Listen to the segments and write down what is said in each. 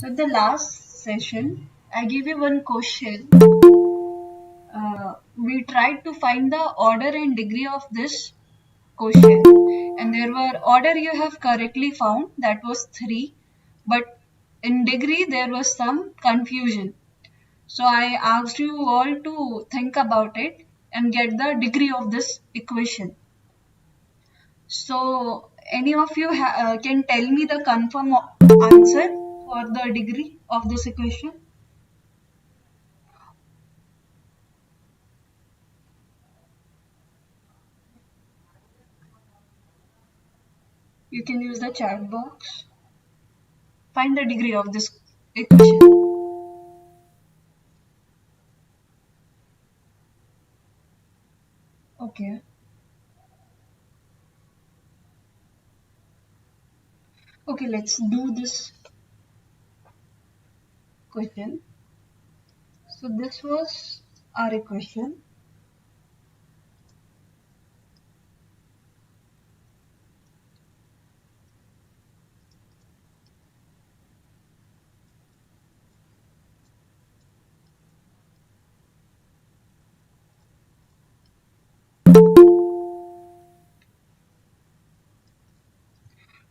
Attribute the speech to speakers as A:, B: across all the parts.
A: So in the last session, I gave you one question. We tried to find the order and degree of this question, and there were order you have correctly found, that was 3, but in degree there was some confusion. So I asked you all to think about it and get the degree of this equation. So any of you can tell me the confirm answer for the degree of this equation? You can use the chat box. Find the degree of this equation. Okay. Okay, let's do this question. So this was our equation.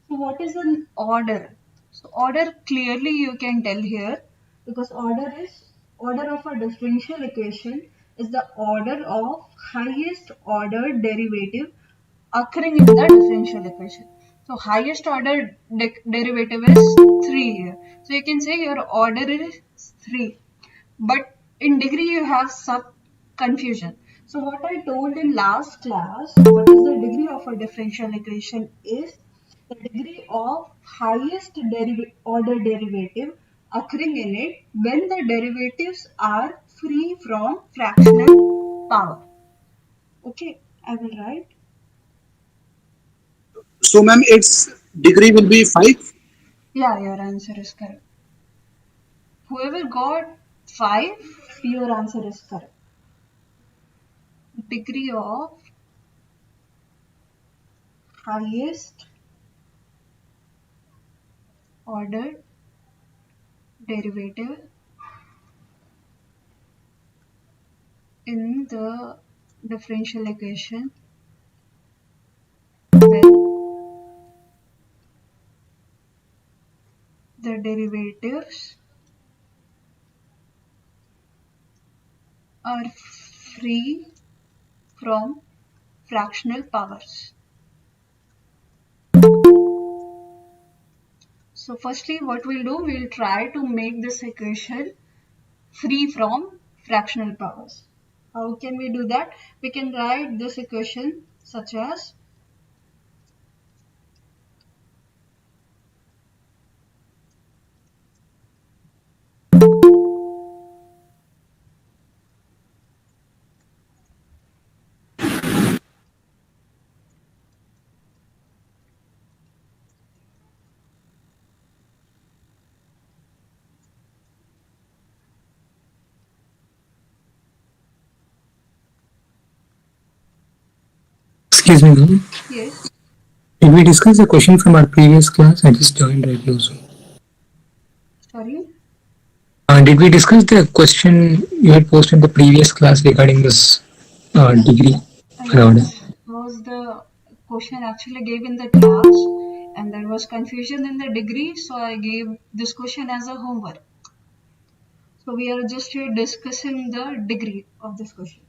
A: So what is an order? So order clearly you can tell here, because order of a differential equation is the order of highest order derivative occurring in the differential equation. So highest order derivative is 3 here. So you can say your order is 3. But in degree you have some confusion. So what I told in last class, what is the degree of a differential equation is the degree of highest order derivative occurring in it when the derivatives are free from fractional power. Okay, I will write.
B: So, ma'am, its degree will be 5.
A: Yeah, your answer is correct. Whoever got 5, your answer is correct. Degree of highest order derivative in the differential equation when the derivatives are free from fractional powers. So firstly what we'll do, we'll try to make this equation free from fractional powers. How can we do that? We can write this equation such as
C: Excuse me, ma'am.
A: yes.
C: Did we discuss the question from our previous class? I just joined right now. So.
A: Sorry.
C: Did we discuss the question you had posted in the previous class regarding this degree for
A: Yeah,
C: order?
A: this was the question actually gave in the class, and there was confusion in the degree, so I gave this question as a homework. So we are just here discussing the degree of this question.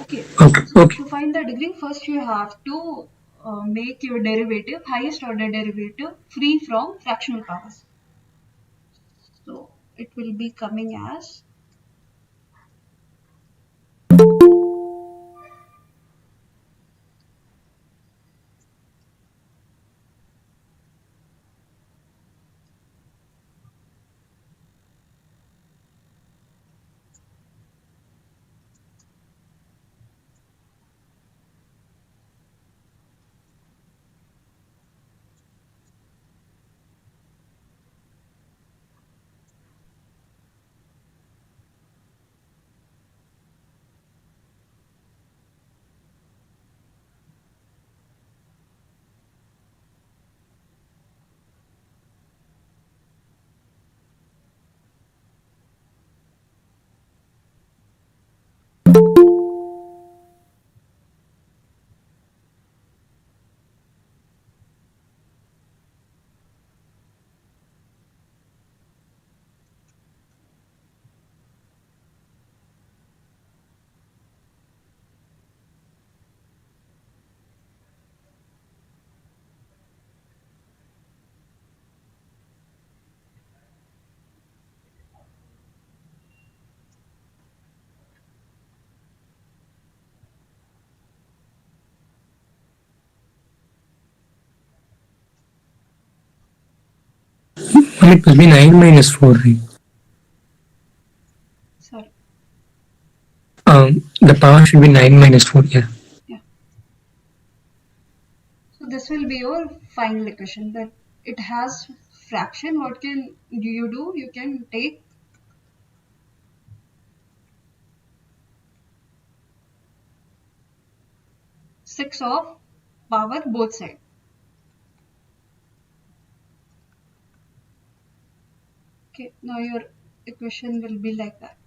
A: Okay,
C: Okay,
A: so
C: okay.
A: to find the degree, first you have to make your derivative, highest order derivative, free from fractional powers. So it will be coming as
C: It will be 9 minus 4, right?
A: Sorry.
C: The power should be 9 minus 4, yeah.
A: Yeah. So this will be your final equation, that it has fraction. What can you do? You can take 6 of power both sides. Okay, now your equation will be like that.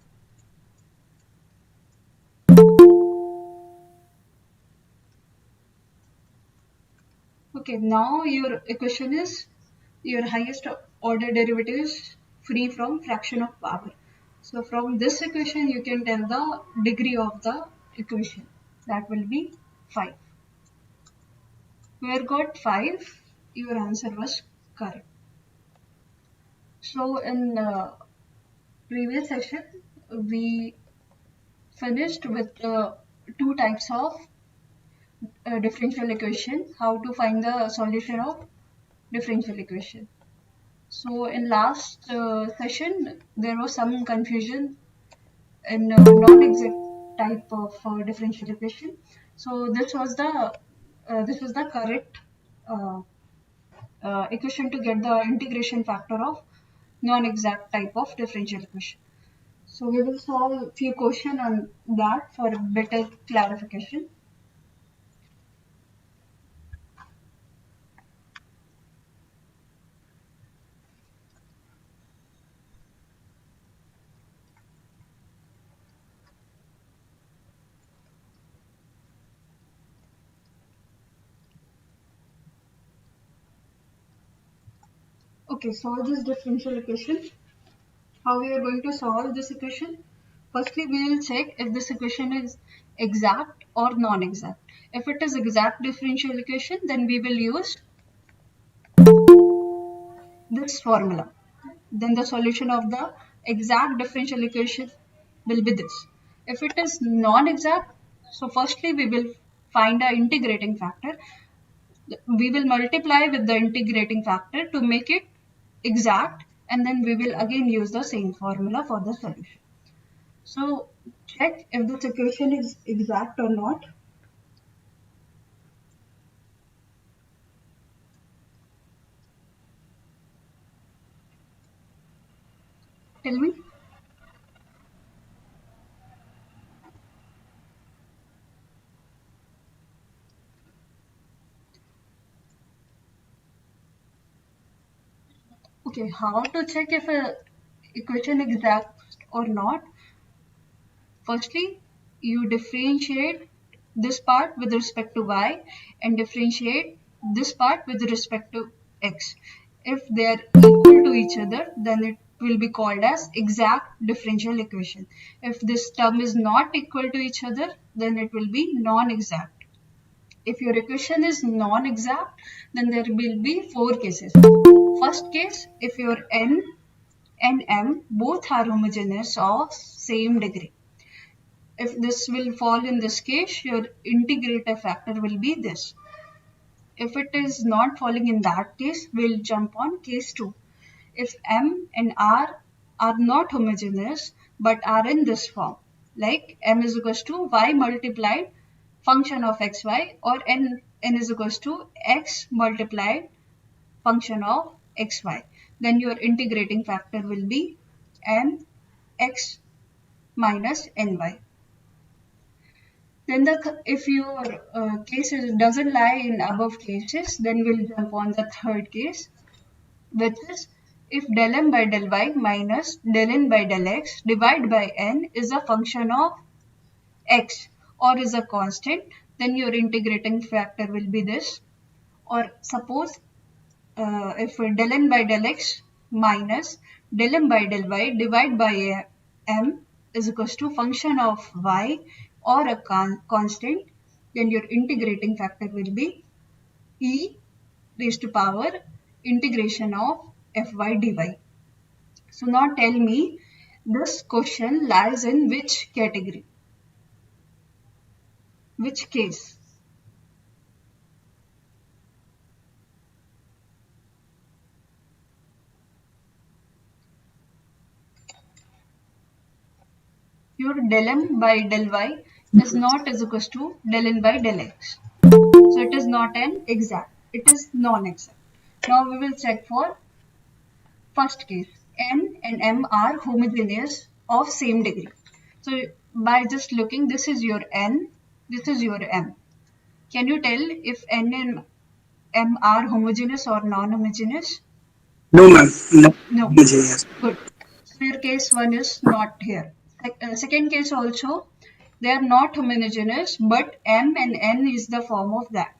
A: Okay, now your equation is your highest order derivative is free from fraction of power. So from this equation you can tell the degree of the equation. That will be 5. Where got 5? Your answer was correct. So in previous session we finished with two types of differential equation, how to find the solution of differential equation. So in last session there was some confusion in non-exact type of differential equation. So this was the correct uh, equation to get the integration factor of non-exact type of differential equation. So we will solve a few questions on that for better clarification. Okay, solve this differential equation. How we are going to solve this equation? Firstly, we will check if this equation is exact or non-exact. If it is exact differential equation, then we will use this formula. Then the solution of the exact differential equation will be this. If it is non-exact, so firstly we will find a integrating factor. We will multiply with the integrating factor to make it exact, and then we will again use the same formula for the solution. So check if this equation is exact or not. Tell me. Okay, how to check if a equation is exact or not? Firstly, you differentiate this part with respect to y and differentiate this part with respect to x. If they are equal to each other, then it will be called as exact differential equation. If this term is not equal to each other, then it will be non-exact. If your equation is non-exact, then there will be four cases. First case, if your n and m both are homogeneous of same degree. If this will fall in this case, your integrator factor will be this. If it is not falling in that case, we'll jump on case 2. If m and r are not homogeneous but are in this form, like m is equals to y multiplied function of xy, or n is equals to x multiplied function of xy, then your integrating factor will be n x minus ny. Then if your cases doesn't lie in above cases, then we'll jump on the third case, which is if del m by del y minus del n by del x divided by n is a function of x or is a constant, then your integrating factor will be this. Or suppose if del n by del x minus del m by del y divided by m is equals to function of y or a constant, then your integrating factor will be e raised to power integration of fy dy. So now tell me, this question lies in which category? Which case? your del m by del y is not is equals to del n by del x. So it is not an exact, it is non-exact. Now we will check for first case. N and m are homogeneous of same degree. So by just looking, this is your n, this is your m. Can you tell if n and m are homogeneous or non-homogeneous?
B: No, ma'am. No.
A: No.
B: मुझे yes.
A: Good. So your case one is not here. Second case also, they are not homogeneous, but m and n is the form of that.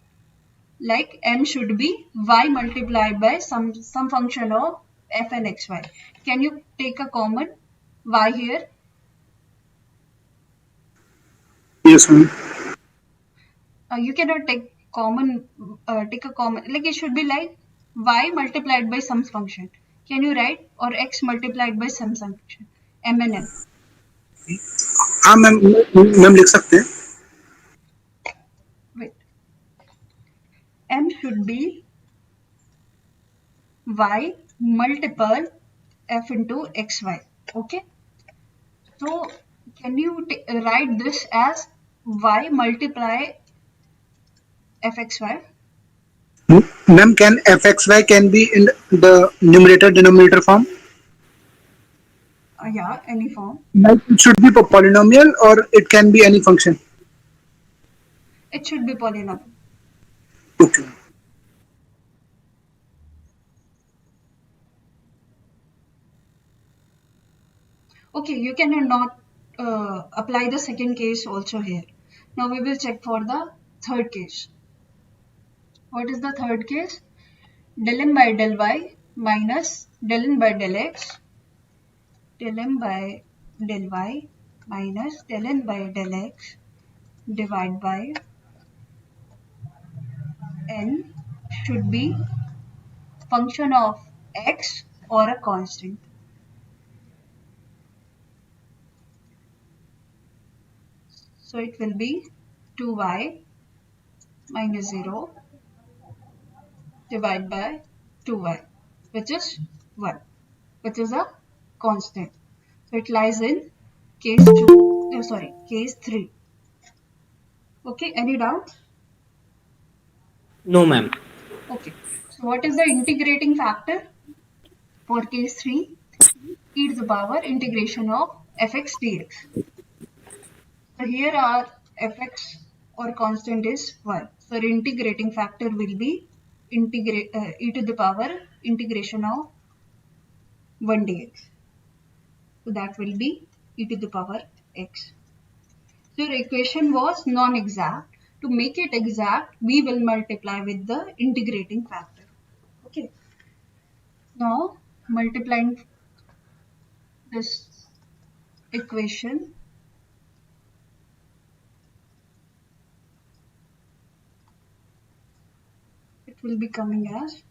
A: Like m should be y multiplied by some function of f and xy. Can you take a common y here?
B: Yes, ma'am.
A: You cannot take a common, like it should be like y multiplied by some function. Can you write, or x multiplied by some function? M and n.
B: हाँ ma'am, ma'am लिख सकते हैं.
A: Wait. M should be y multiple f into xy. Okay. So can you write this as y multiply fxy?
B: Ma'am, can fxy can be in the numerator denominator form?
A: Yeah, any form.
B: Like it should be polynomial or it can be any function.
A: It should be polynomial.
B: Okay.
A: Okay, you cannot not apply the second case also here. Now we will check for the third case. What is the third case? Del m by del y minus del n by del x, del m by del y minus del n by del x divided by n should be function of x or a constant. So it will be 2y minus 0 divided by 2y, which is 1, which is a constant. So it lies in case 2, case 3. Okay, any doubts?
D: No, ma'am.
A: Okay, so what is the integrating factor for case 3? E to the power integration of fx dx. So here our fx or constant is 1. So the integrating factor will be e to the power integration of 1 dx. So that will be e to the power x. So your equation was non-exact. To make it exact, we will multiply with the integrating factor. Okay. Now multiplying this equation, it will be coming as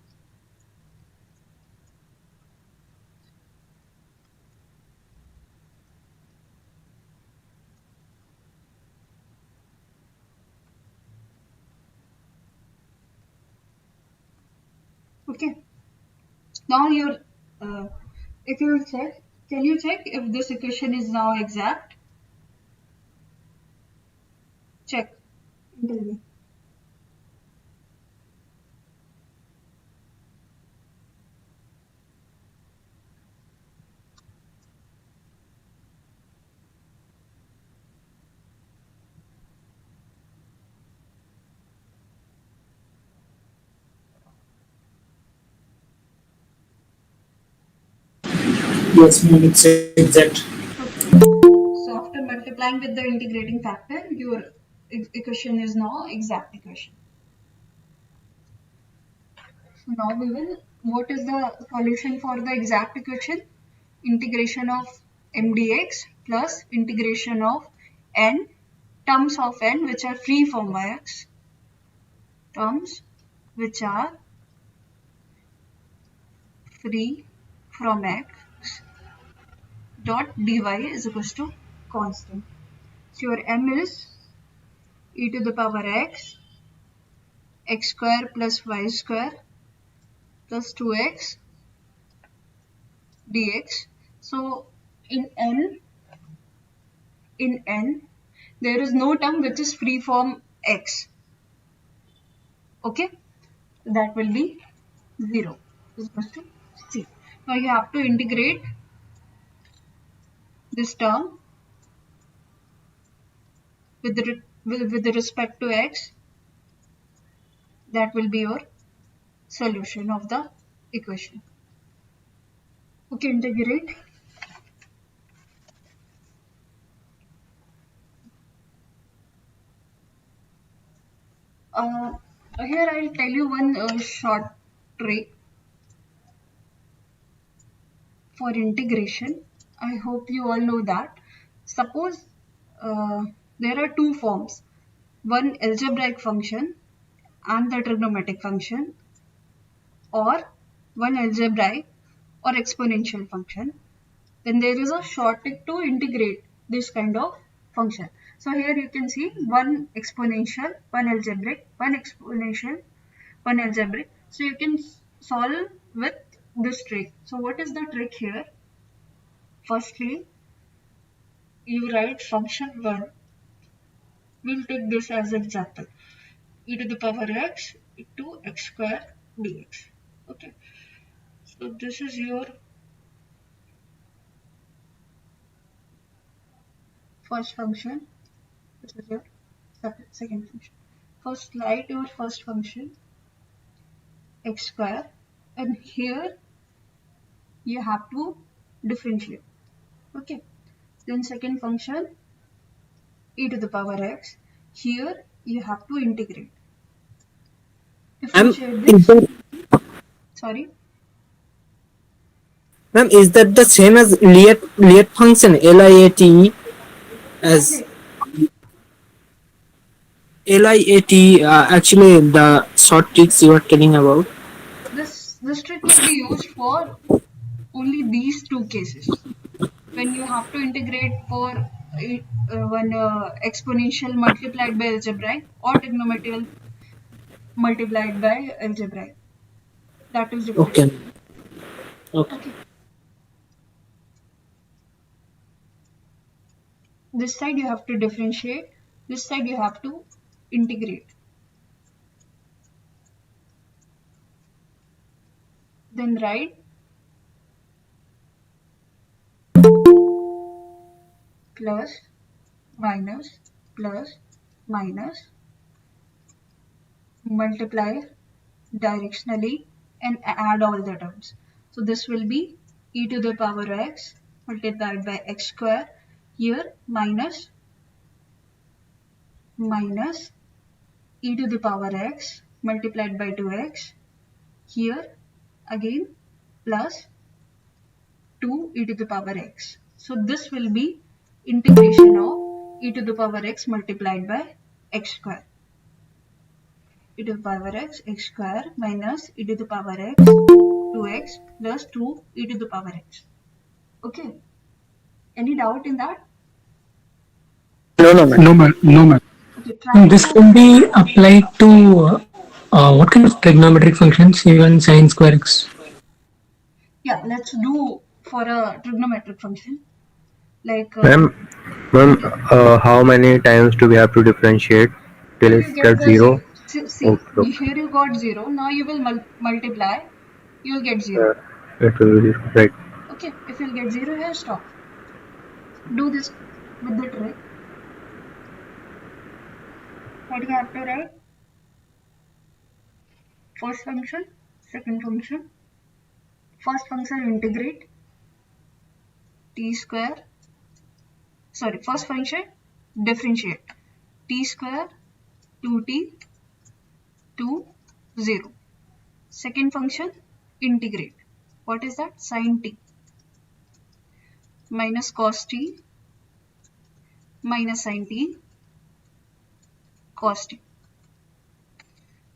A: okay. Now your if you will check, can you check if this equation is now exact? Check. Tell me.
D: Yes, ma'am, it's exact.
A: Okay. So after multiplying with the integrating factor, your equation is now exact equation. So now we will, what is the solution for the exact equation? Integration of mdx plus integration of n, terms of n which are free from x, terms which are free from x dot dy is equals to constant. So your m is e to the power x square plus y square plus 2x dx. So in n, in n, there is no term which is free from x. Okay, that will be 0 is equals to c. Now you have to integrate this term with respect to x. That will be your solution of the equation. Okay, integrate. Uh, Here I'll tell you one short trick for integration. I hope you all know that. Suppose uh, there are two forms, one algebraic function and the trigonometric function, or one algebraic or exponential function. Then there is a short trick to integrate this kind of function. So here you can see one exponential, one algebraic, one exponential, one algebraic. So you can solve with this trick. So what is the trick here? Firstly, you write function 1. We'll take this as an example. E to the power x into x square dx. Okay. So this is your first function. This is your second function. First write your first function x square, and here you have to differentiate. Okay. Then second function e to the power x. Here you have to integrate.
E: Ma'am,
A: Differentiate
E: is
A: this.
E: that,
A: Sorry.
E: ma'am, is that the same as Liat function LIAT as
A: Okay.
E: LIAT? Actually, the short tricks you are telling about.
A: This trick will be used for only these two cases. When you have to integrate for one exponential multiplied by algebraic or trigonometric multiplied by algebraic. That is different.
E: Okay. Okay.
A: Okay. This side you have to differentiate. This side you have to integrate. Then write plus minus plus minus multiply directionally and add all the terms. So this will be e to the power x multiplied by x square, here minus e to the power x multiplied by 2x, here again plus 2 e to the power x. So this will be integration of e to the power x multiplied by x square. E to the power x square minus e to the power x 2x plus 2 e to the power x. Okay. Any doubt in that?
B: No, no, man. No, man. No, man.
A: Okay, try
C: This
A: to.
C: can be applied to what kind of trigonometric functions, even sine square x?
A: Yeah, let's do for a trigonometric function. Like,
F: Ma'am, ma'am,
A: okay,
F: how many times do we have to differentiate till
A: till
F: it
A: you get
F: gets
A: the zero.
F: zero?
A: See,
F: Okay, okay.
A: here you got 0. Now you will multiply. You'll get 0.
F: Uh, it will be zero, right?
A: Okay, if you'll get 0 here, stop. Do this with the trick. What do you have to write? First function, second function. First function integrate t square. Sorry, first function differentiate t square 2t to 0. Second function integrate. What is that? Sin t minus cos t minus sin t cos t.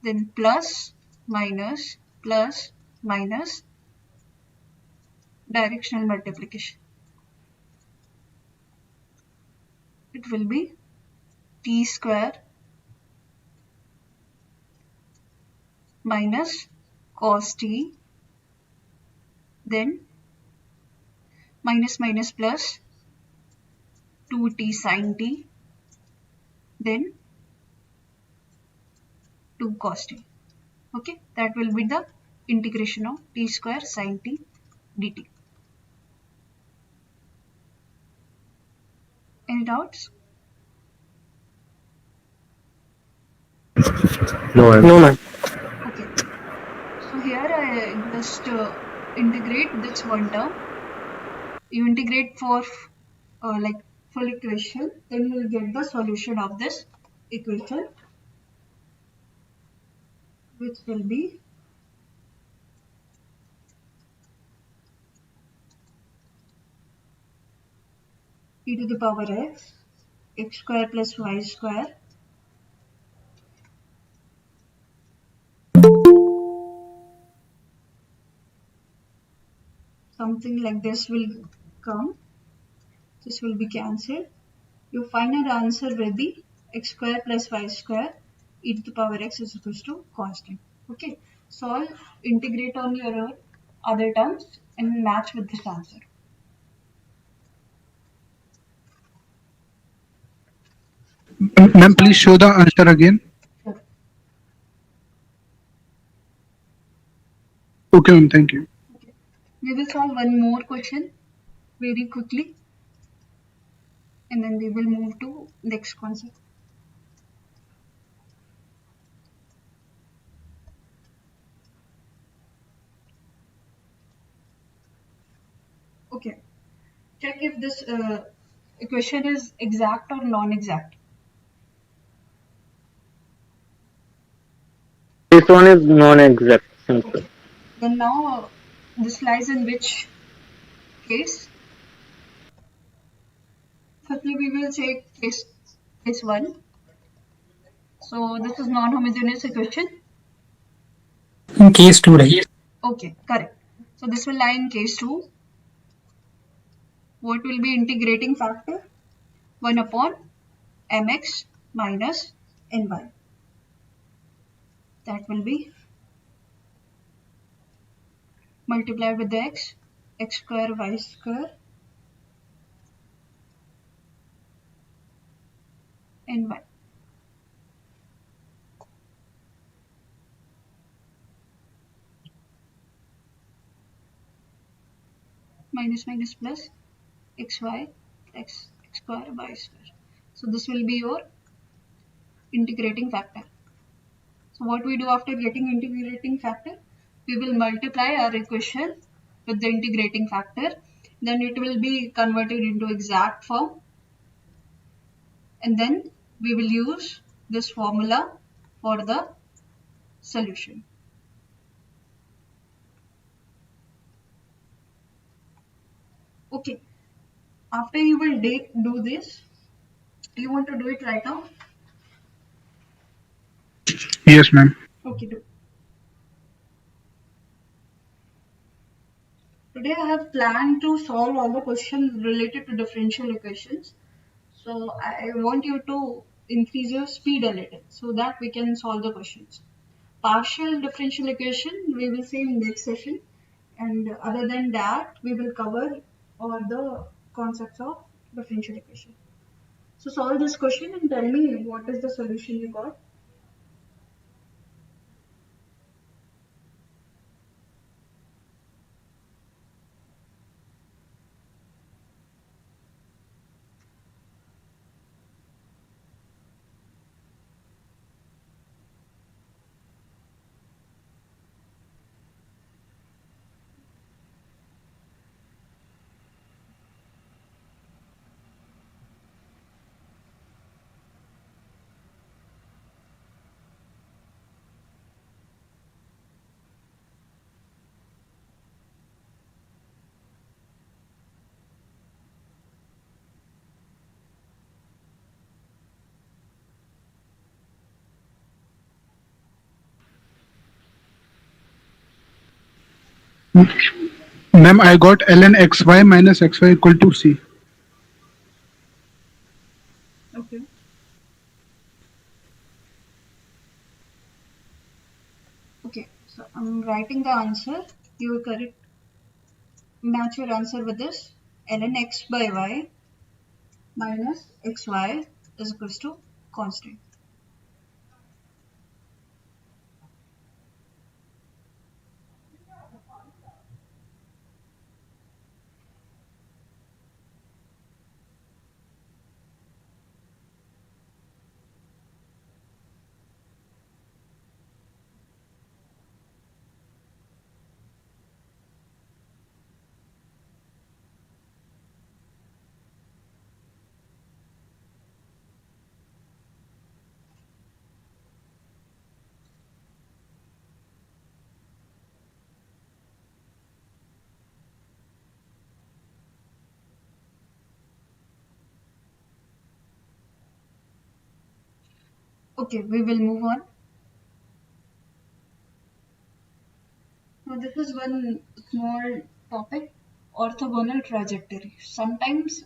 A: Then plus minus directional multiplication. It will be t square minus cos t, then minus plus 2t sine t, then 2 cos t. Okay, that will be the integration of t square sine t dt. Any doubts?
F: No,
E: No, ma'am.
A: Okay, so here I just integrate this one term. You integrate for like full equation, then you will get the solution of this equation, which will be e to the power x square plus y square, something like this will come. This will be cancelled. Your final answer will be x square plus y square e to the power x is equals to constant. Okay, solve, integrate on your other terms and match with this answer.
B: Ma'am, please show the answer again.
A: Sure.
B: Okay, ma'am. Thank you.
A: Okay. We will solve one more question very quickly and then we will move to next concept. Okay, check if this equation is exact or non-exact.
E: This one is non-exact. Simple.
A: Okay, then now this lies in which case? Firstly, we will take case 1. So this is non-homogeneous equation.
C: In case 2, right?
A: Okay, correct. So this will lie in case 2. What will be integrating factor? 1 upon mx minus ny. That will be multiplied with the x square y square ny. Minus minus plus xy x square y square. So this will be your integrating factor. So what we do after getting integrating factor? We will multiply our equation with the integrating factor. Then it will be converted into exact form. And then we will use this formula for the solution. Okay. After you will do this, you want to do it right now?
B: Yes, ma'am.
A: Okay, do. Today I have planned to solve all the questions related to differential equations. So I want you to increase your speed a little so that we can solve the questions. Partial differential equation we will see in next session, and other than that we will cover all the concepts of differential equation. So solve this question and tell me what is the solution you got.
B: Ma'am, I got ln xy minus xy equal to c.
A: Okay. Okay, so I'm writing the answer. You correct match your answer with this ln x by y minus xy is equals to constant. Okay, we will move on. Now this is one small topic, orthogonal trajectory. Sometimes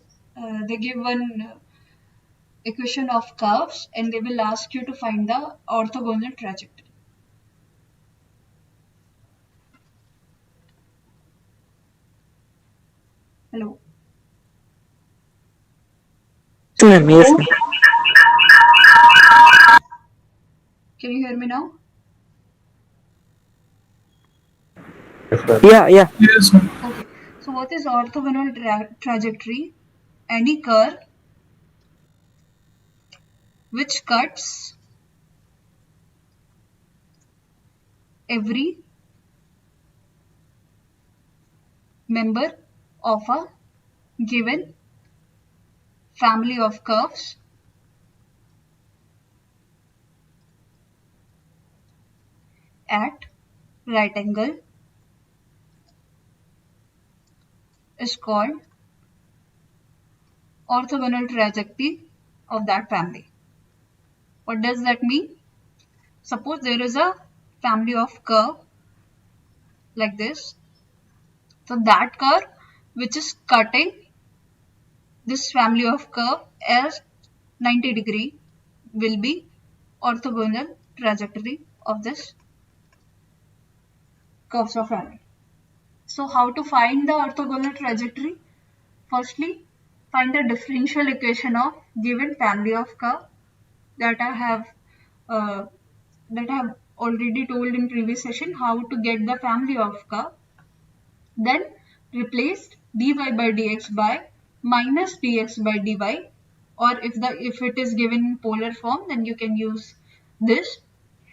A: they give one equation of curves and they will ask you to find the orthogonal trajectory. Hello,
E: Ma'am, yes, ma'am.
A: can you hear me now?
F: Yes, ma'am.
E: Yeah, yeah.
D: Yes, ma'am.
A: Okay, so what is orthogonal trajectory? Any curve which cuts every member of a given family of curves at right angle is called orthogonal trajectory of that family. What does that mean? Suppose there is a family of curve like this. So that curve which is cutting this family of curve as 90-degree will be orthogonal trajectory of this curves of family. So how to find the orthogonal trajectory? Firstly, find the differential equation of given family of curve that uh, I have already told in previous session how to get the family of curve. Then replace dy by dx by minus dx by dy, or if it is given in polar form, then you can use this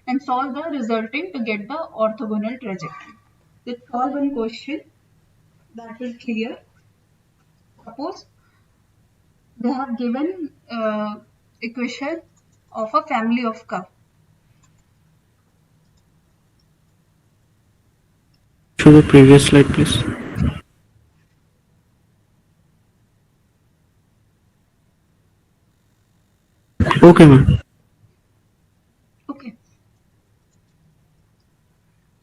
A: and solve the resultant to get the orthogonal trajectory. Let's solve one question that will clear. Suppose they have given equation of a family of curve.
D: Show the previous slide, please. Okay, ma'am.
A: Okay,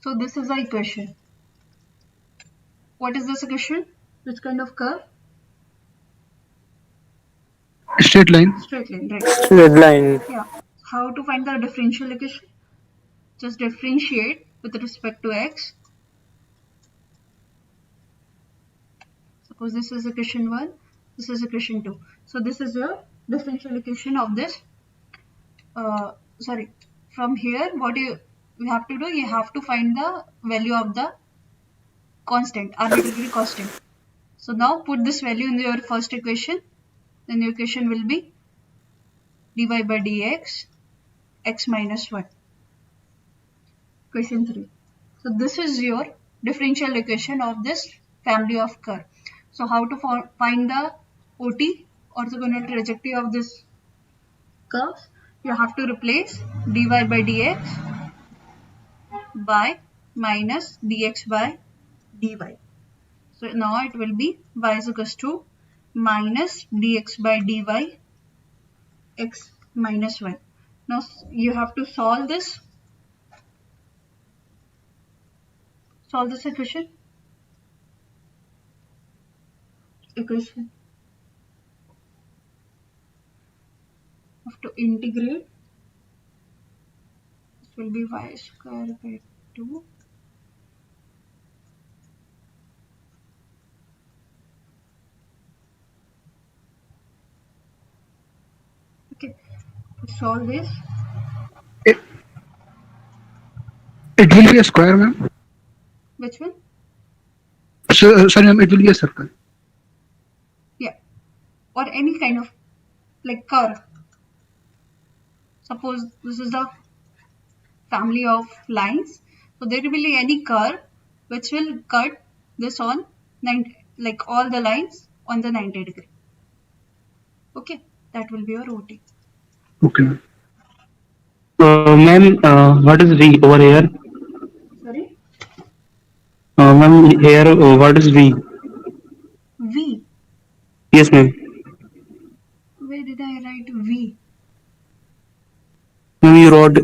A: so this is the equation. What is this equation? Which kind of curve?
B: Straight line.
A: Straight line, right?
E: Red line.
A: Yeah. How to find the differential equation? Just differentiate with respect to x. Suppose this is equation 1, this is equation 2. So this is your differential equation of this. Sorry, from here what you have to do, you have to find the value of the constant, arbitrary constant. So now put this value in your first equation, then your equation will be dy by dx x minus 1. Question 3. So this is your differential equation of this family of curve. So how to find the OT, orthogonal trajectory of this curves? You have to replace dy by dx by minus dx by dy. So now it will be y is equals to minus dx by dy x minus 1. Now you have to solve this equation. Have to integrate. This will be y square by 2 Okay, to solve this,
B: It, it will be a square, ma'am.
A: which one?
B: So, sorry, ma'am, it will be a circle.
A: Yeah, or any kind of like curve. Suppose this is the family of lines. So there will be any curve which will cut this on 90, like all the lines on the 90-degree. Okay, that will be your OT.
B: Okay, ma'am.
D: Ma'am, what is V over here?
A: Sorry,
D: Ma'am, here, what is V?
A: V.
D: Yes, ma'am.
A: Where did I write V?
D: Ma'am, you wrote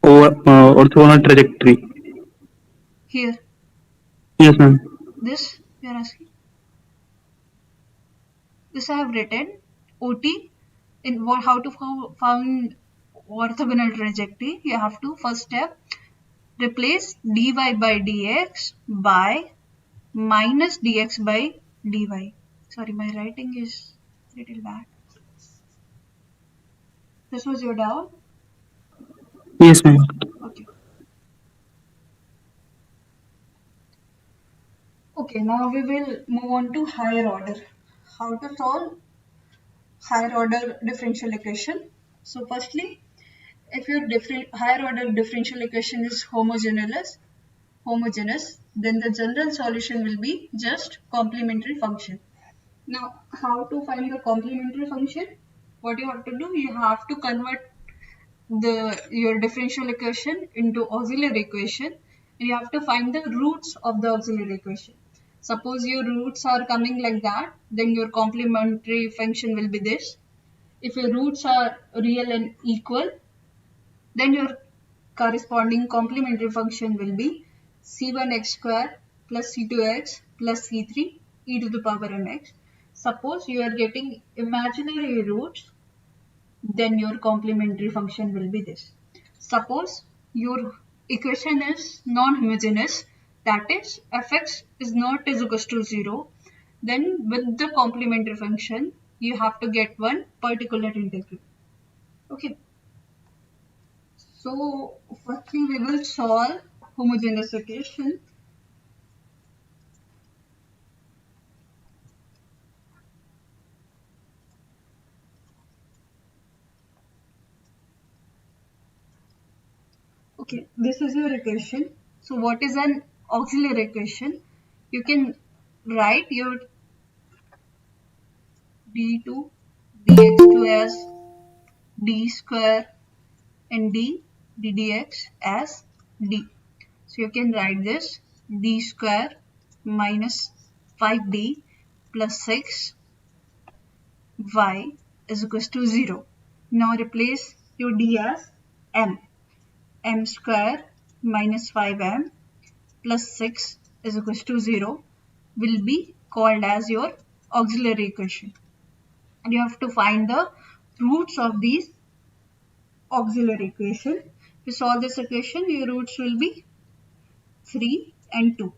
D: orthogonal trajectory.
A: Here,
D: Yes, ma'am.
A: this you are asking. This I have written OT in what how to found orthogonal trajectory. You have to first step replace dy by dx by minus dx by dy. Sorry, my writing is little bad. This was your doubt?
D: Yes, ma'am.
A: Okay. Okay, now we will move on to higher order. How to solve higher order differential equation. So firstly, if your higher order differential equation is homogeneous, then the general solution will be just complementary function. Now, how to find the complementary function? What you have to do, you have to convert your differential equation into auxiliary equation. You have to find the roots of the auxiliary equation. Suppose your roots are coming like that, then your complementary function will be this. If your roots are real and equal, then your corresponding complementary function will be c1x square plus c2x plus c3 e to the power mx. Suppose you are getting imaginary roots, then your complementary function will be this. Suppose your equation is non-homogeneous, that is fx is not is equals to 0, then with the complementary function you have to get one particular integral. Okay, so firstly we will solve homogeneous equation. Okay, this is your equation. So what is an auxiliary equation? You can write your d2 dx2 as d square and dx as d. So you can write this d square minus 5d plus 6y is equals to 0. Now replace your d as m square minus 5m plus 6 is equals to 0 will be called as your auxiliary equation. And you have to find the roots of these auxiliary equation. To solve this equation, your roots will be 3 and 2.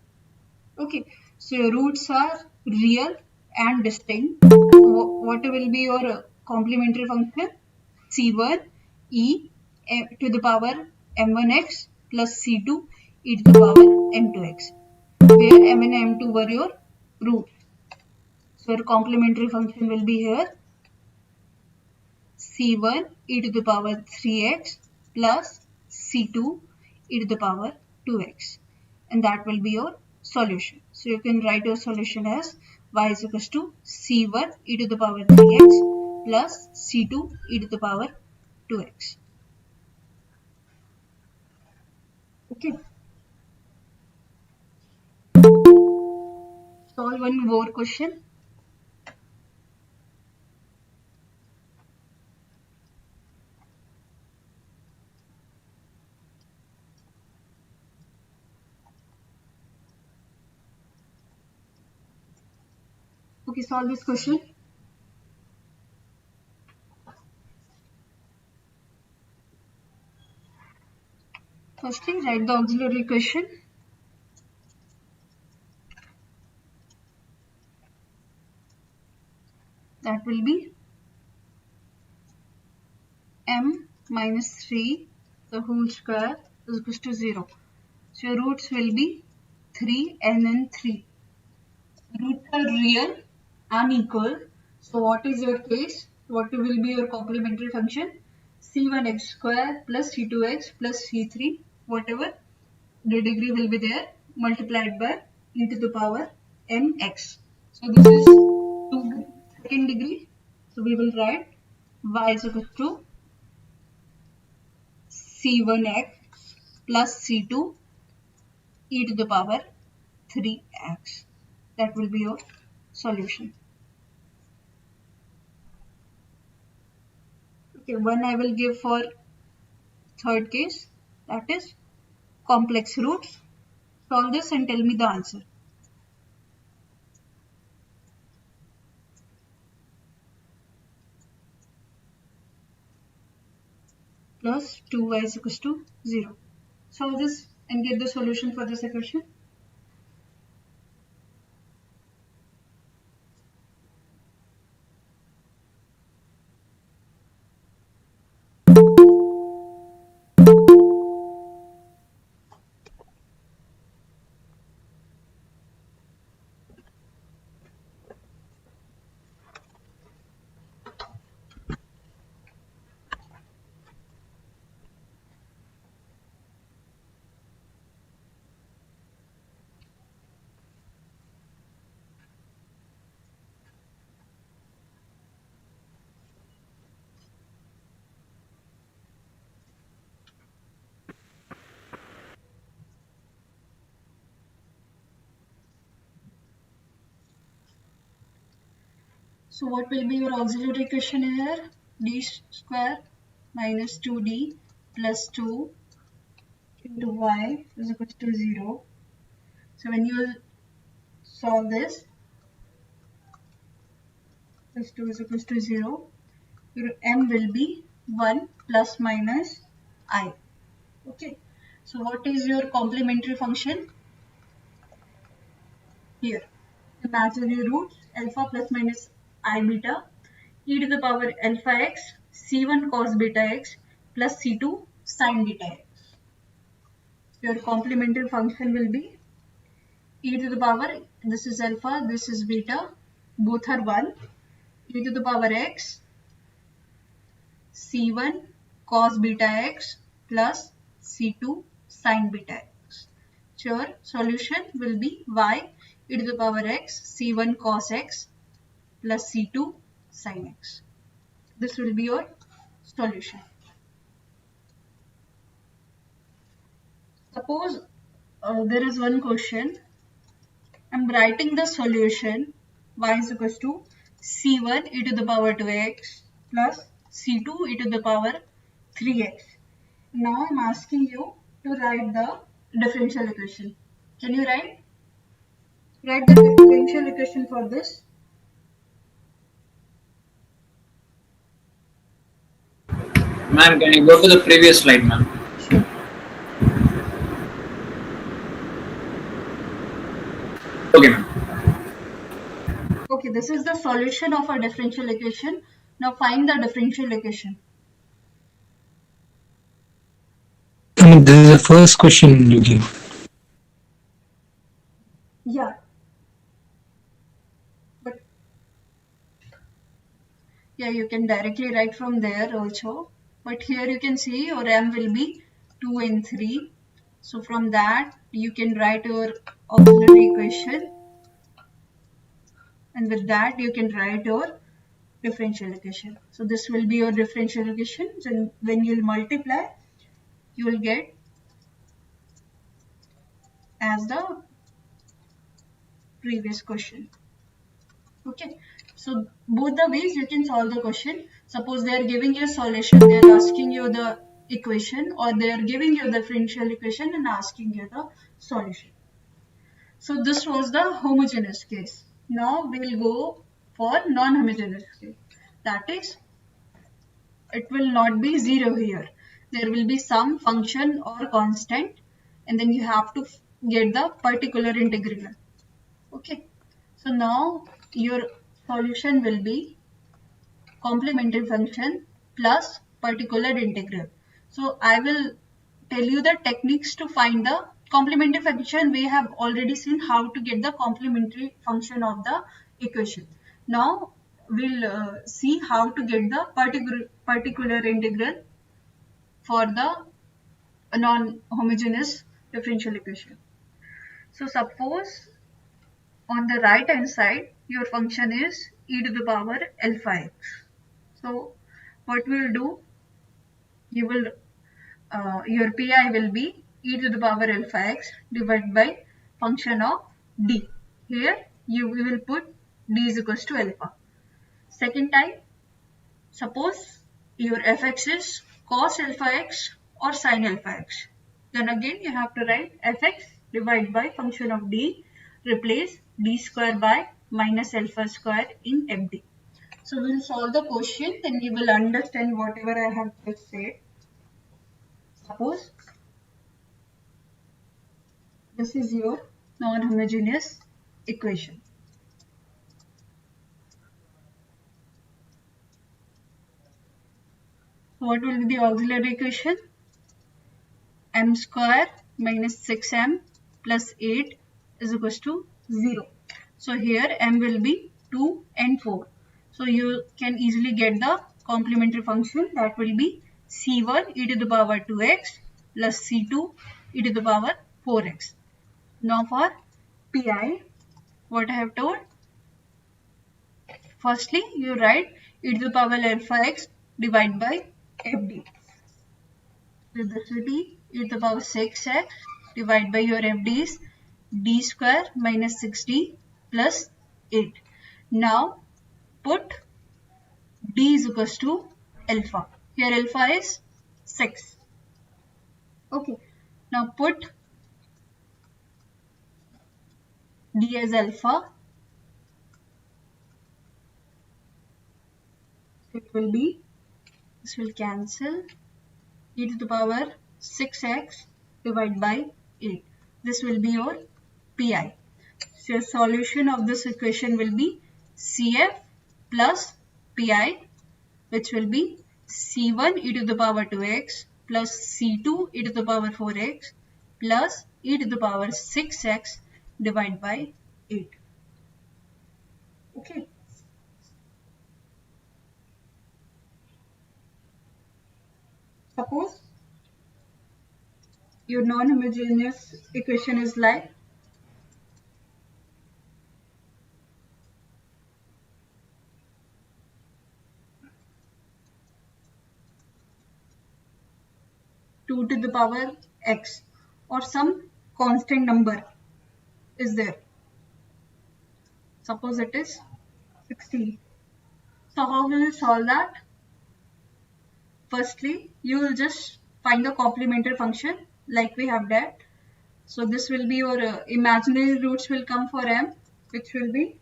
A: Okay, so your roots are real and distinct. So what will be your complementary function? C1 e to the power m1x plus c2 e to the power m2x, where m and m2 were your roots. So your complementary function will be here c1 e to the power 3x plus c2 e to the power 2x, and that will be your solution. So you can write your solution as y is equals to c1 e to the power 3x plus c2 e to the power 2x. Okay, solve one more question. Okay, solve this question. Firstly, write the auxiliary equation. That will be minus 3 the whole square is equals to 0. So your roots will be 3 and then 3. Roots are real and equal. So what is your case? What will be your complementary function? C1x square plus C2x plus C3, whatever the degree will be there, multiplied by e to the power mx. So this is second degree. So we will write y is equal to C1x plus C2 e to the power 3x. That will be your solution. Okay, one I will give for third case, that is complex roots. Solve this and tell me the answer. Plus 2y is equals to 0. Solve this and get the solution for this equation. So what will be your auxiliary equation here? D square minus 2d plus 2 into y is equal to 0. So when you will solve this, plus 2 is equal to 0, your m will be 1 plus minus I. Okay. So what is your complementary function? Here, imaginary roots alpha plus minus I beta e to the power alpha x c1 cos beta x plus c2 sin beta x. Your complementary function will be e to the power, this is alpha, this is beta, both are 1, e to the power x c1 cos beta x plus c2 sin beta x. So your solution will be y e to the power x c1 cos x plus c2 sin x. This will be your solution. Suppose there is one question. I'm writing the solution y is equals to c1 e to the power 2x plus c2 e to the power 3x. Now I'm asking you to write the differential equation. Can you write the differential equation for this?
G: Ma'am, can you go to the previous slide, ma'am?
A: Sure.
G: Okay, ma'am.
A: Okay, this is the solution of a differential equation. Now find the differential equation.
C: I mean, this is the first question you gave.
A: Yeah, but yeah, you can directly write from there also. But here you can see your m will be 2 and 3. So from that you can write your auxiliary equation, and with that you can write your differential equation. So this will be your differential equation. And when you'll multiply, you will get as the previous question. Okay, so both the ways you can solve the question. Suppose they are giving you a solution, they are asking you the equation, or they are giving you the differential equation and asking you the solution. So this was the homogeneous case. Now we will go for non-homogeneous case. That is, it will not be 0 here. There will be some function or constant, and then you have to get the particular integral. Okay, so now your solution will be complementary function plus particular integral. So I will tell you the techniques to find the complementary function. We have already seen how to get the complementary function of the equation. Now we'll see how to get the particular integral for the non-homogeneous differential equation. So suppose on the right hand side your function is e to the power alpha x. So what we'll do, you will your pi will be e to the power alpha x divided by function of d. Here you will put d is equals to alpha. Second time, suppose your fx is cos alpha x or sin alpha x. Then again you have to write fx divided by function of d, replace d square by minus alpha square in fd. So we'll solve the question, then you will understand whatever I have just said. Suppose this is your non-homogeneous equation. What will be the auxiliary equation? M square minus 6m plus 8 is equals to 0. So here m will be 2 and 4. So you can easily get the complementary function, that will be c1 e to the power 2x plus c2 e to the power 4x. Now for pi, what I have told? Firstly, you write e to the power alpha x divided by fd. So this will be e to the power 6x divided by your fd is d square minus 6d plus 8. Now put d is equals to alpha. Here alpha is 6. Okay. Now put d as alpha. It will be, this will cancel, e to the power 6x divided by 8. This will be your pi. So your solution of this equation will be CF plus pi, which will be C1 e to the power 2x plus C2 e to the power 4x plus e to the power 6x divided by 8. Okay. Suppose your non-homogeneous equation is like 2 to the power x or some constant number is there. Suppose it is 16. So how will you solve that? Firstly, you will just find the complementary function like we have done. So this will be your imaginary roots will come for m, which will be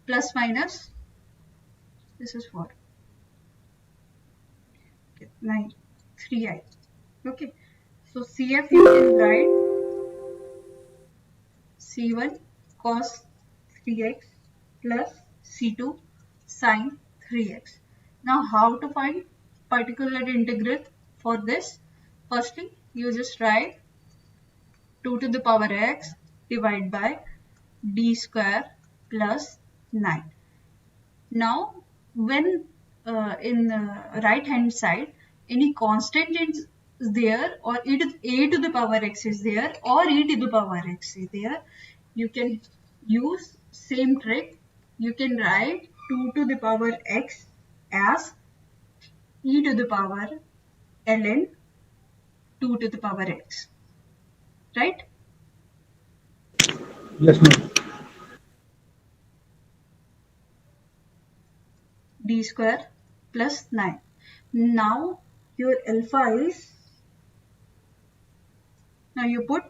A: plus minus, this is 4, okay, 9, 3i. Okay, so CF you can write C1 cos 3x plus C2 sin 3x. Now how to find particular integral for this? Firstly, you just write 2 to the power x divided by d square plus 9. Now when in the right hand side any constant is there or a to the power x is there or e to the power x is there, you can use same trick. You can write 2 to the power x as e to the power ln 2 to the power x, right?
B: Yes, ma'am.
A: D square plus 9. Now your alpha is, now you put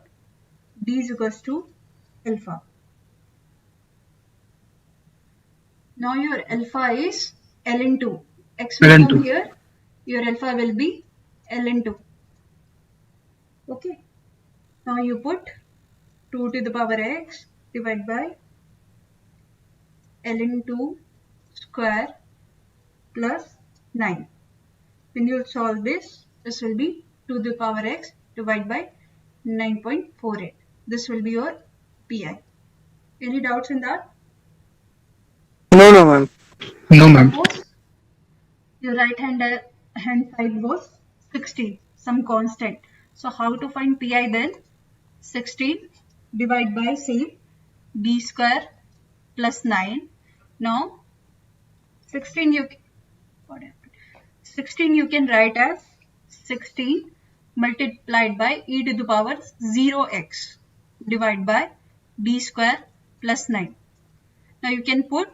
A: d is equals to alpha. Now your alpha is ln 2. X will
B: ln
A: come
B: 2.
A: here. Your alpha will be ln 2. Okay. Now you put 2 to the power x divided by ln 2 square plus 9. when you solve this will be 2 to the power x divided by 9.48. This will be your PI. Any doubts in that?
E: No, no, ma'am.
C: No, ma'am.
A: Suppose your hand side was 16, some constant. So how to find PI then? 16 divided by same b square plus 9. Now 16 what happened? 16 you can write as 16 multiplied by e to the power 0x divided by b square plus 9. Now you can put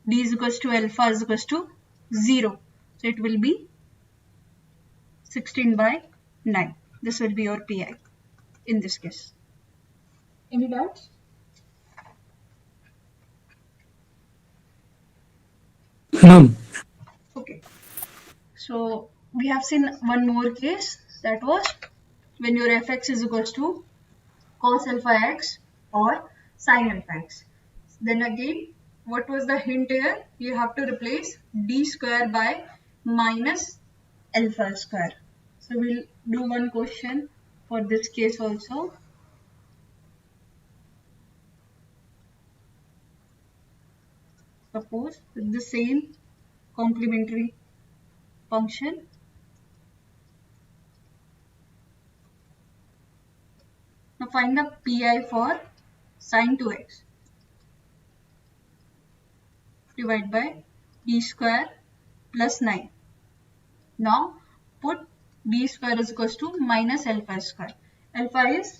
A: d is equals to alpha is equals to 0. So it will be 16 by 9. This will be your PI in this case. Any doubts?
C: Ma'am.
A: Okay. So we have seen one more case, that was when your fx is equals to cos alpha x or sin alpha x. Then again, what was the hint here? You have to replace d square by minus alpha square. So we'll do one question for this case also. Suppose with the same complementary function. Now find the PI for sin 2x divided by d square plus 9. Now put d square is equals to minus alpha square. Alpha is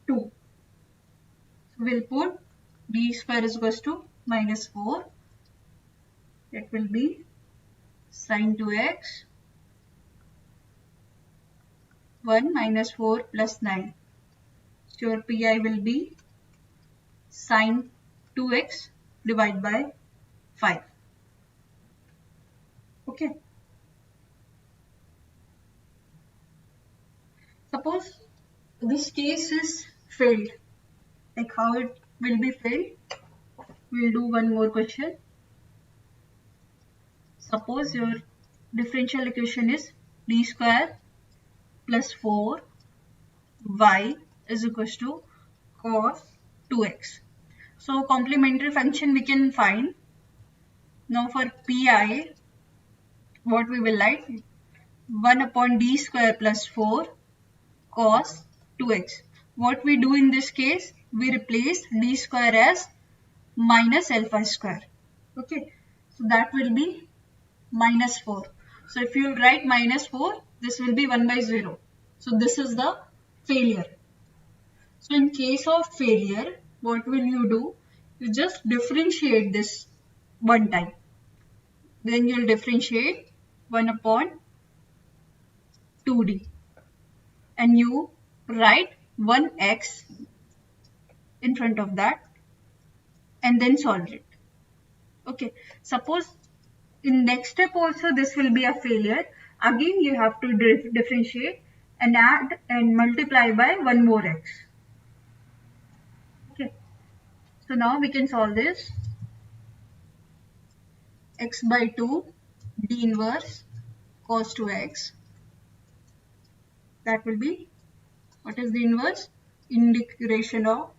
A: 2. So we'll put d square is equals to minus 4. That will be sin 2x 1 minus 4 plus 9. So your PI will be sin 2x divided by 5. Okay. Suppose this case is failed. Like how it will be failed? We'll do one more question. Suppose your differential equation is d square plus 4 y is equals to cos 2x. So complementary function we can find. Now for PI, what we will write? 1 upon d square plus 4 cos 2x. What we do in this case? We replace d square as minus alpha square. Okay. So that will be minus 4. So if you write minus 4, this will be 1 by 0. So this is the failure. So in case of failure, what will you do? You just differentiate this one time. Then you'll differentiate 1 upon 2d. And you write 1x in front of that and then solve it. Okay. Suppose in next step also this will be a failure. Again you have to differentiate and add and multiply by 1 more x. Okay. So now we can solve this. X by 2 d inverse cos 2x. That will be, what is the inverse? Integration of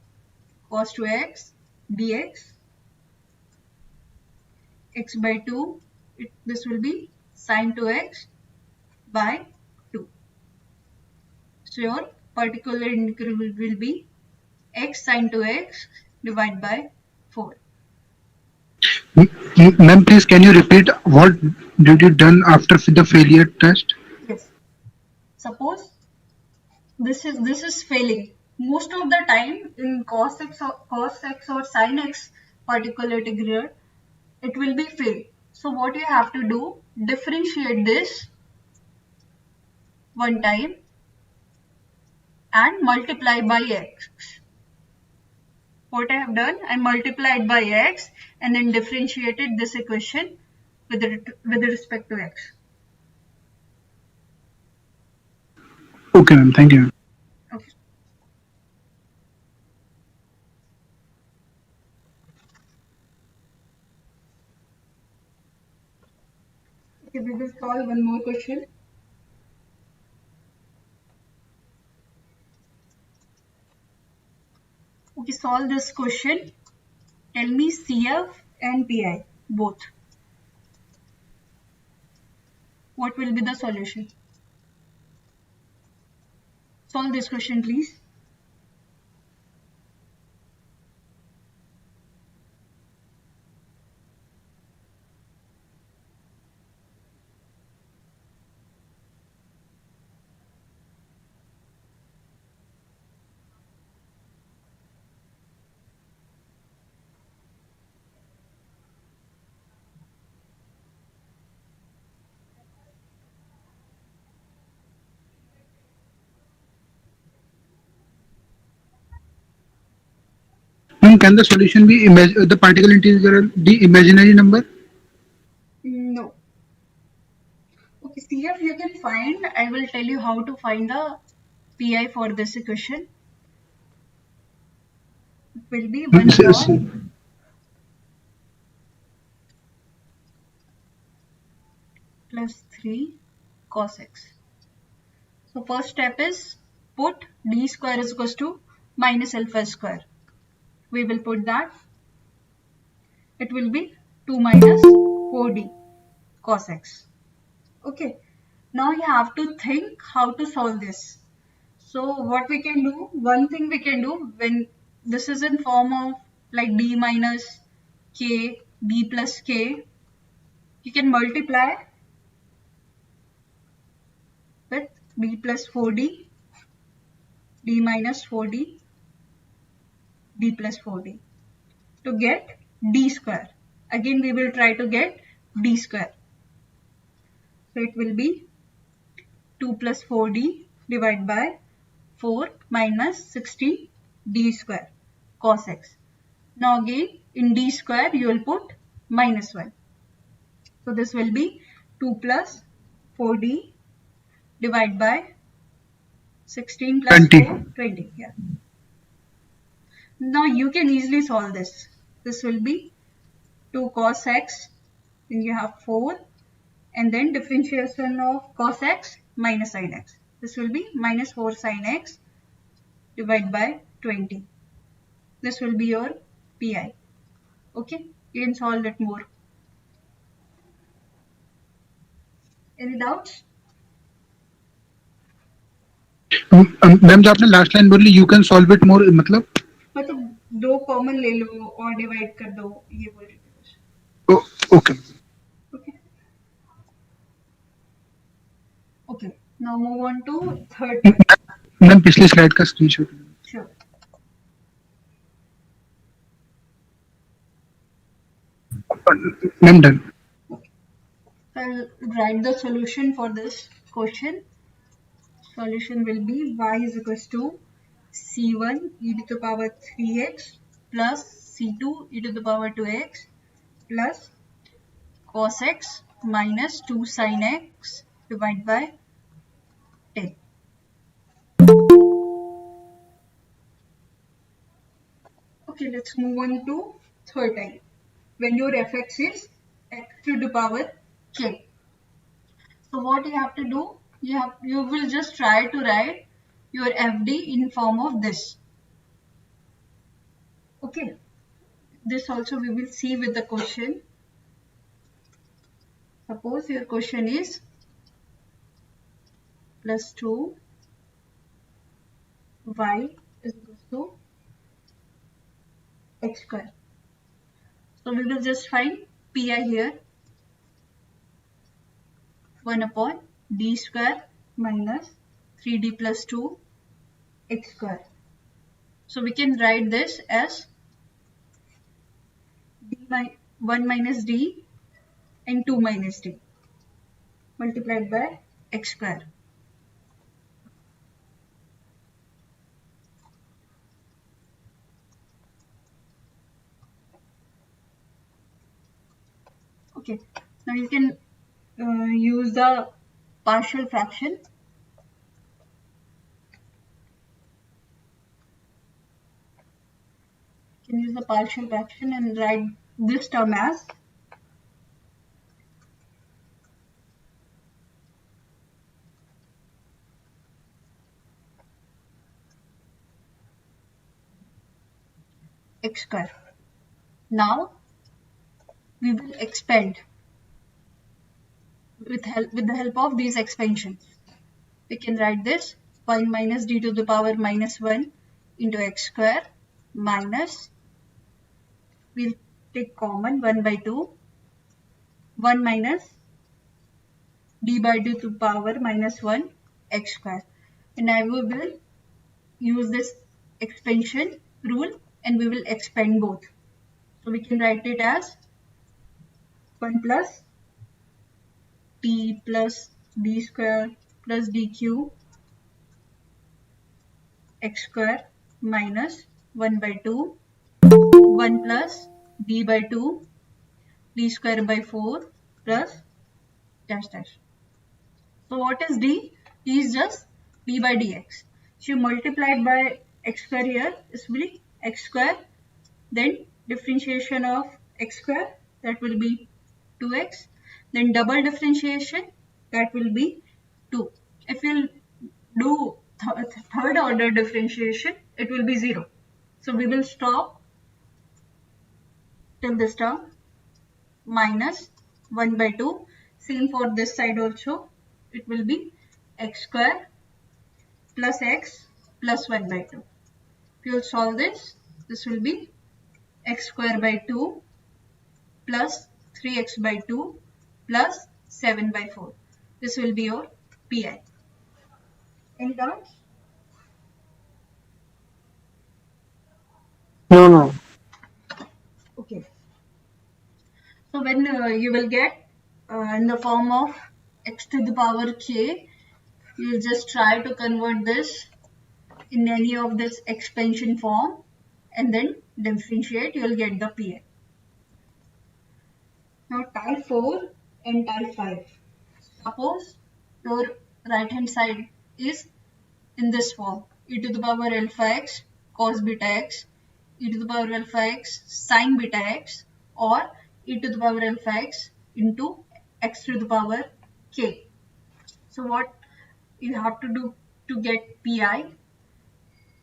A: cos 2x dx. X by 2, this will be sin 2x by 2. So your particular integral will be x sin 2x divided by 4.
B: Ma'am, please can you repeat what did you done after the failure test?
A: Yes. Suppose this is failing. Most of the time in cos x or sin x particular integral, it will be fail. So what you have to do, differentiate this one time and multiply by x. What I have done, I multiplied by x and then differentiated this equation with respect to x.
B: Okay, ma'am. Thank you.
A: Okay. Okay, we will solve one more question. Okay, solve this question. Tell me CF and PI both. What will be the solution? Solve this question, please.
B: Ma'am, can the solution be the particle integral the imaginary number?
A: No. Okay, CF you can find. I will tell you how to find the PI for this equation. It will be 1 upon plus 3 cos x. So first step is put d square is equals to minus alpha square. We will put that. It will be 2 minus 4d cos x. Okay. Now you have to think how to solve this. So what we can do, one thing we can do when this is in form of like d minus k, d plus k, you can multiply with d plus 4d, d minus 4d, d plus 4d to get d square. Again we will try to get d square. So it will be 2 plus 4d divided by 4 minus 16d square cos x. Now again in d square you will put minus 1. So this will be 2 plus 4d divided by 16 plus
B: 20.
A: 4, 20. Yeah. Now you can easily solve this. This will be 2 cos x, then you have 4, and then differentiation of cos x minus sin x. This will be minus 4 sin x divided by 20. This will be your PI. Okay, you can solve it more. Any doubts?
B: Ma'am जो आपने last line बोली you can solve it more मतलब
A: मतलब दो common ले लो और divide कर दो ये बोल रही थी बस.
B: Okay
A: Okay. Okay. Now move on to third part.
B: Ma'am पिछली स्लाइड का screenshot
A: Sure.
B: Ma'am done
A: Okay. I'll write the solution for this question. Solution will be y is equals to c1 e to the power 3x plus c2 e to the power 2x plus cos x minus 2 sin x divided by 10. Okay, let's move on to third type. When your fx is x to the power k. So what you have to do, you will just try to write your FD in form of this. Okay, this also we will see with the question. Suppose your question is plus 2 y is equal to x square. So we will just find pi here 1 upon d square minus 3d plus 2 x square. So we can write this as 1 minus d and 2 minus d multiplied by x square. Okay, now you can use the partial fraction. You can use the partial fraction and write this term as x square. Now we will expand with the help of these expansions. We can write this 1 minus d to the power minus 1 into x square minus, we'll take common 1 by 2, 1 minus d by d to the power minus 1 x square. And I will use this expansion rule and we will expand both. So we can write it as 1 plus t plus d square plus dq x square minus 1 by 2, 1 plus d by 2 d square by 4 plus dash dash. So what is d? D is just d by dx. So you multiply it by x square here, this will be x square, then differentiation of x square, that will be 2x, then double differentiation, that will be 2. If you do third order differentiation, it will be 0. So we will stop till this term minus 1 by 2. Same for this side also, it will be x square plus x plus 1 by 2. If you will solve this, this will be x square by 2 plus 3x by 2 plus 7 by 4. This will be your PI. Any doubts?
E: No, no.
A: Okay. So when you will get in the form of x to the power k, you will just try to convert this in any of this expansion form and then differentiate, you will get the PI. Now type 4 and type 5. Suppose your right hand side is in this form, e to the power alpha x cos beta x, e to the power alpha x sin beta x, or e to the power alpha x into x to the power k. So what you have to do to get PI?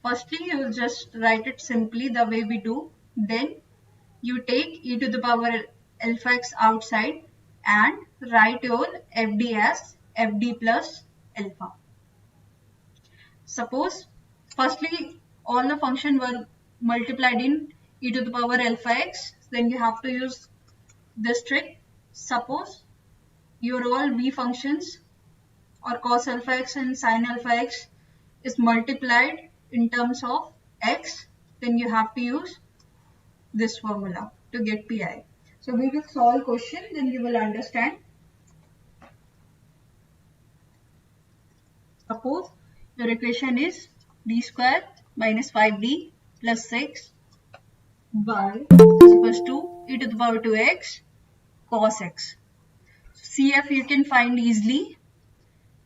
A: Firstly, you will just write it simply the way we do. Then you take e to the power alpha x outside and write your FD as FD plus alpha. Suppose firstly all the function were multiplied in e to the power alpha x, then you have to use this trick. Suppose your all b functions or cos alpha x and sin alpha x is multiplied in terms of x, then you have to use this formula to get PI. So we will solve question, then you will understand. Suppose your equation is d square minus 5d plus 6 y is equals to e to the power 2x cos x. CF you can find easily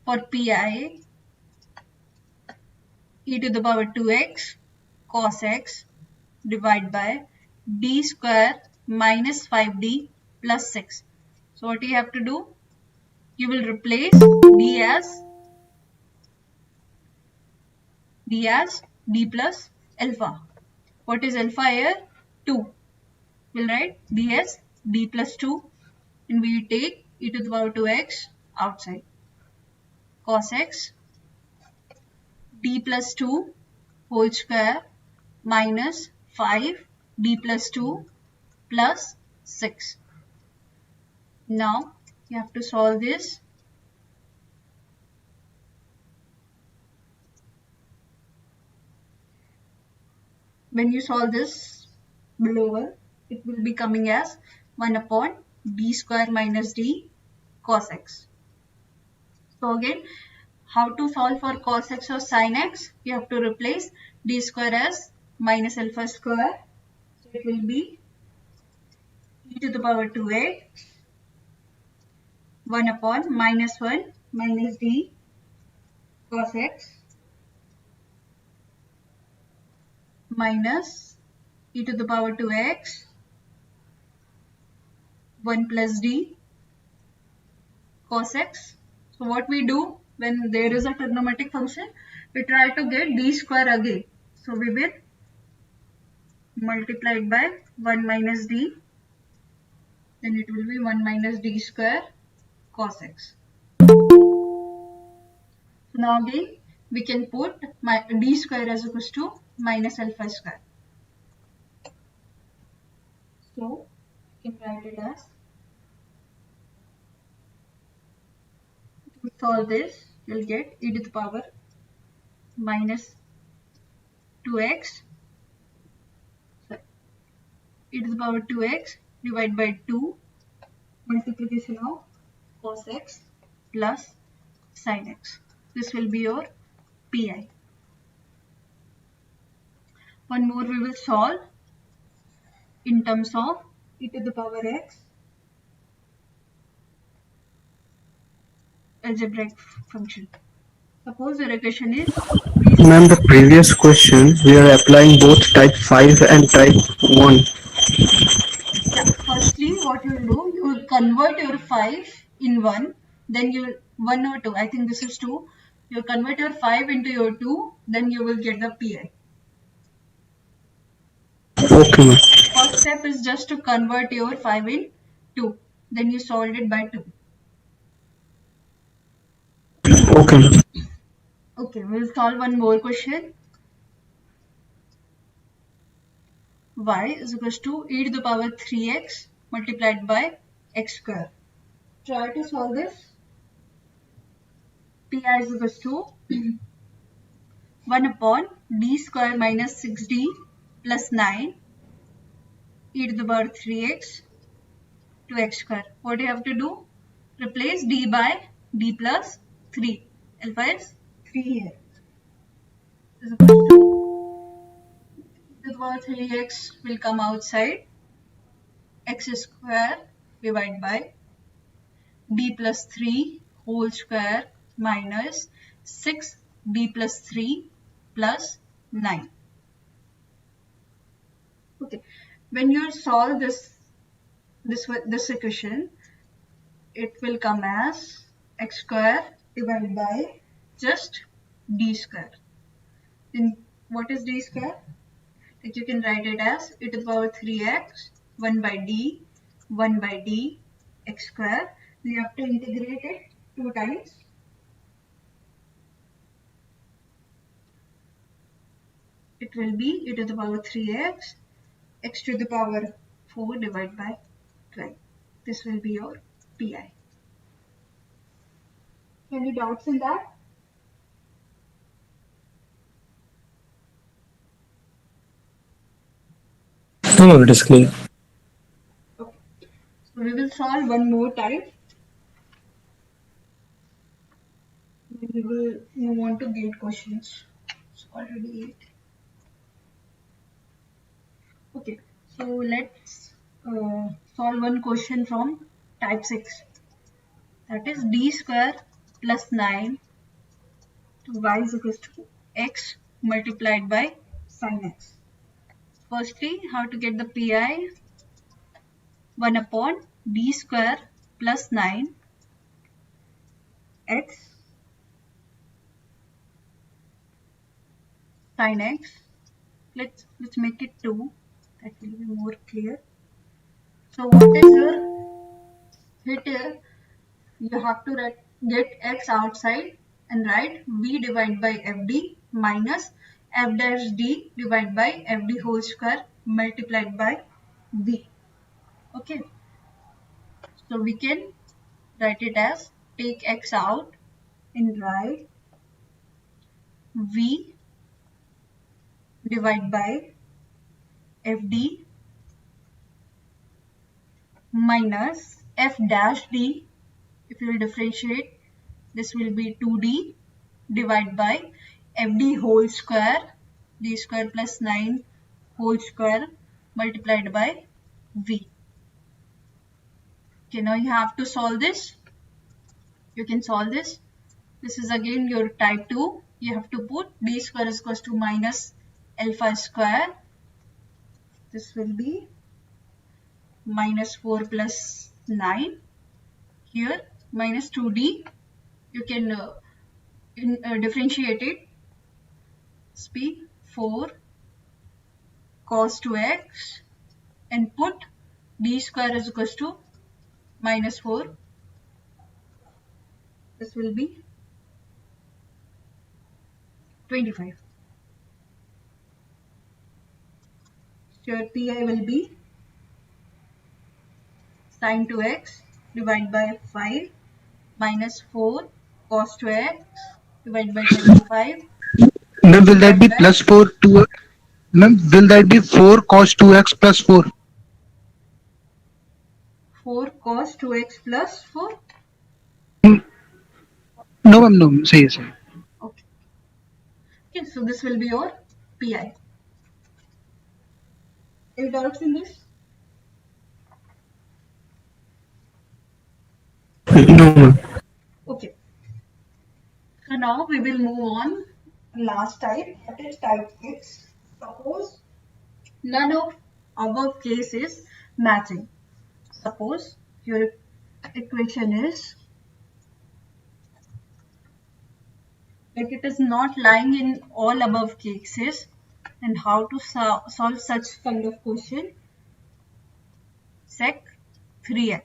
A: for PI, e to the power 2x cos x divided by d square minus 5d plus 6. So what you have to do? You will replace d plus alpha. What is alpha here? 2. We'll write d as d plus 2 and we take e to the power 2x outside. Cos x d plus 2 whole square minus 5 d plus 2 plus 6. Now you have to solve this. When you solve this below, it will be coming as 1 upon d square minus d cos x. So again, how to solve for cos x or sin x? You have to replace d square as minus alpha square. So it will be e to the power 2a 1 upon minus 1 minus d cos x minus e to the power 2x 1 plus d cos x. So what we do when there is a trigonometric function, we try to get d square again. So we will multiplied by 1 minus d, then it will be 1 minus d square cos x. So now again we can put d square as equals to minus alpha square. So you can write it as, to solve this you'll get e to the power minus 2x, sorry, e to the power 2x divided by 2 multiplication of cos x plus sin x. This will be your pi. One more we will solve in terms of e to the power x algebraic function. Suppose your equation is d
D: Ma'am,
A: square.
D: the previous question, we are applying both type 5 and type 1.
A: Yeah, firstly what you will do, you will convert your 5 in 1, then you will 1 or 2, I think this is 2, you convert your 5 into your 2, then you will get the pi.
D: Okay, ma'am.
A: First step is just to convert your 5 in 2, then you solve it by 2.
D: Okay, ma'am.
A: Okay, we'll solve one more question. Y is equals to e to the power 3x multiplied by x square. Try to solve this. Pi is equals to 1 upon d square minus 6d plus 9 e to the power 3x to x square. What do you have to do? Replace d by d plus 3. Alpha is 3 here. Is equals to e to the power 3x will come outside, x square divided by d plus 3 whole square minus 6d plus 3 plus 9. Okay, when you solve this equation, it will come as x square divided by just d square. Then what is d square? Like you can write it as e to the power 3x 1 by d x square. We have to integrate it 2 times. It will be e to the power 3x x to the power 4 divided by 12. This will be your pi. Any doubts in that?
E: No, no, it is clear.
A: Okay. So we will solve one more time. We will move on to gate questions. It's already 8. Okay. So let's solve one question from type 6. That is d square plus 9 to y is equals to x multiplied by sin x. Firstly, how to get the pi? 1 upon d square plus 9 x sin x. Let's make it 2. That will be more clear. So what is your hit here? You have to get x outside and write v divided by fd minus f dash d divided by fd whole square multiplied by v. Okay. So we can write it as, take x out and write v divided by fd minus f dash d. If you will differentiate, this will be 2d divided by fd whole square, d square plus 9 whole square multiplied by v. Okay, now you have to solve this. You can solve this. This is again your type 2. You have to put d square is equals to minus alpha square. This will be minus 4 plus 9. Here minus 2d. You can differentiate it. This be 4 cos 2x and put d square is equals to minus 4. This will be 25. So your pi will be sin 2x divided by 5 minus 4 cos 2x divided by 25
B: Ma'am, will that
A: divided
B: be
A: by
B: plus 4 to, ma'am, will that be 4 cos 2x plus 4?
A: 4 cos 2x plus 4.
B: Hmm, no, ma'am, no. Say, say.
A: Okay. Okay, so this will be your pi. Any doubts in this?
D: No, ma'am.
A: Okay. So now we will move on. Last type, that is type 6. Suppose none of above case is matching. Suppose your equation is like it is not lying in all above cases, and how to solve such kind of question. Sec 3x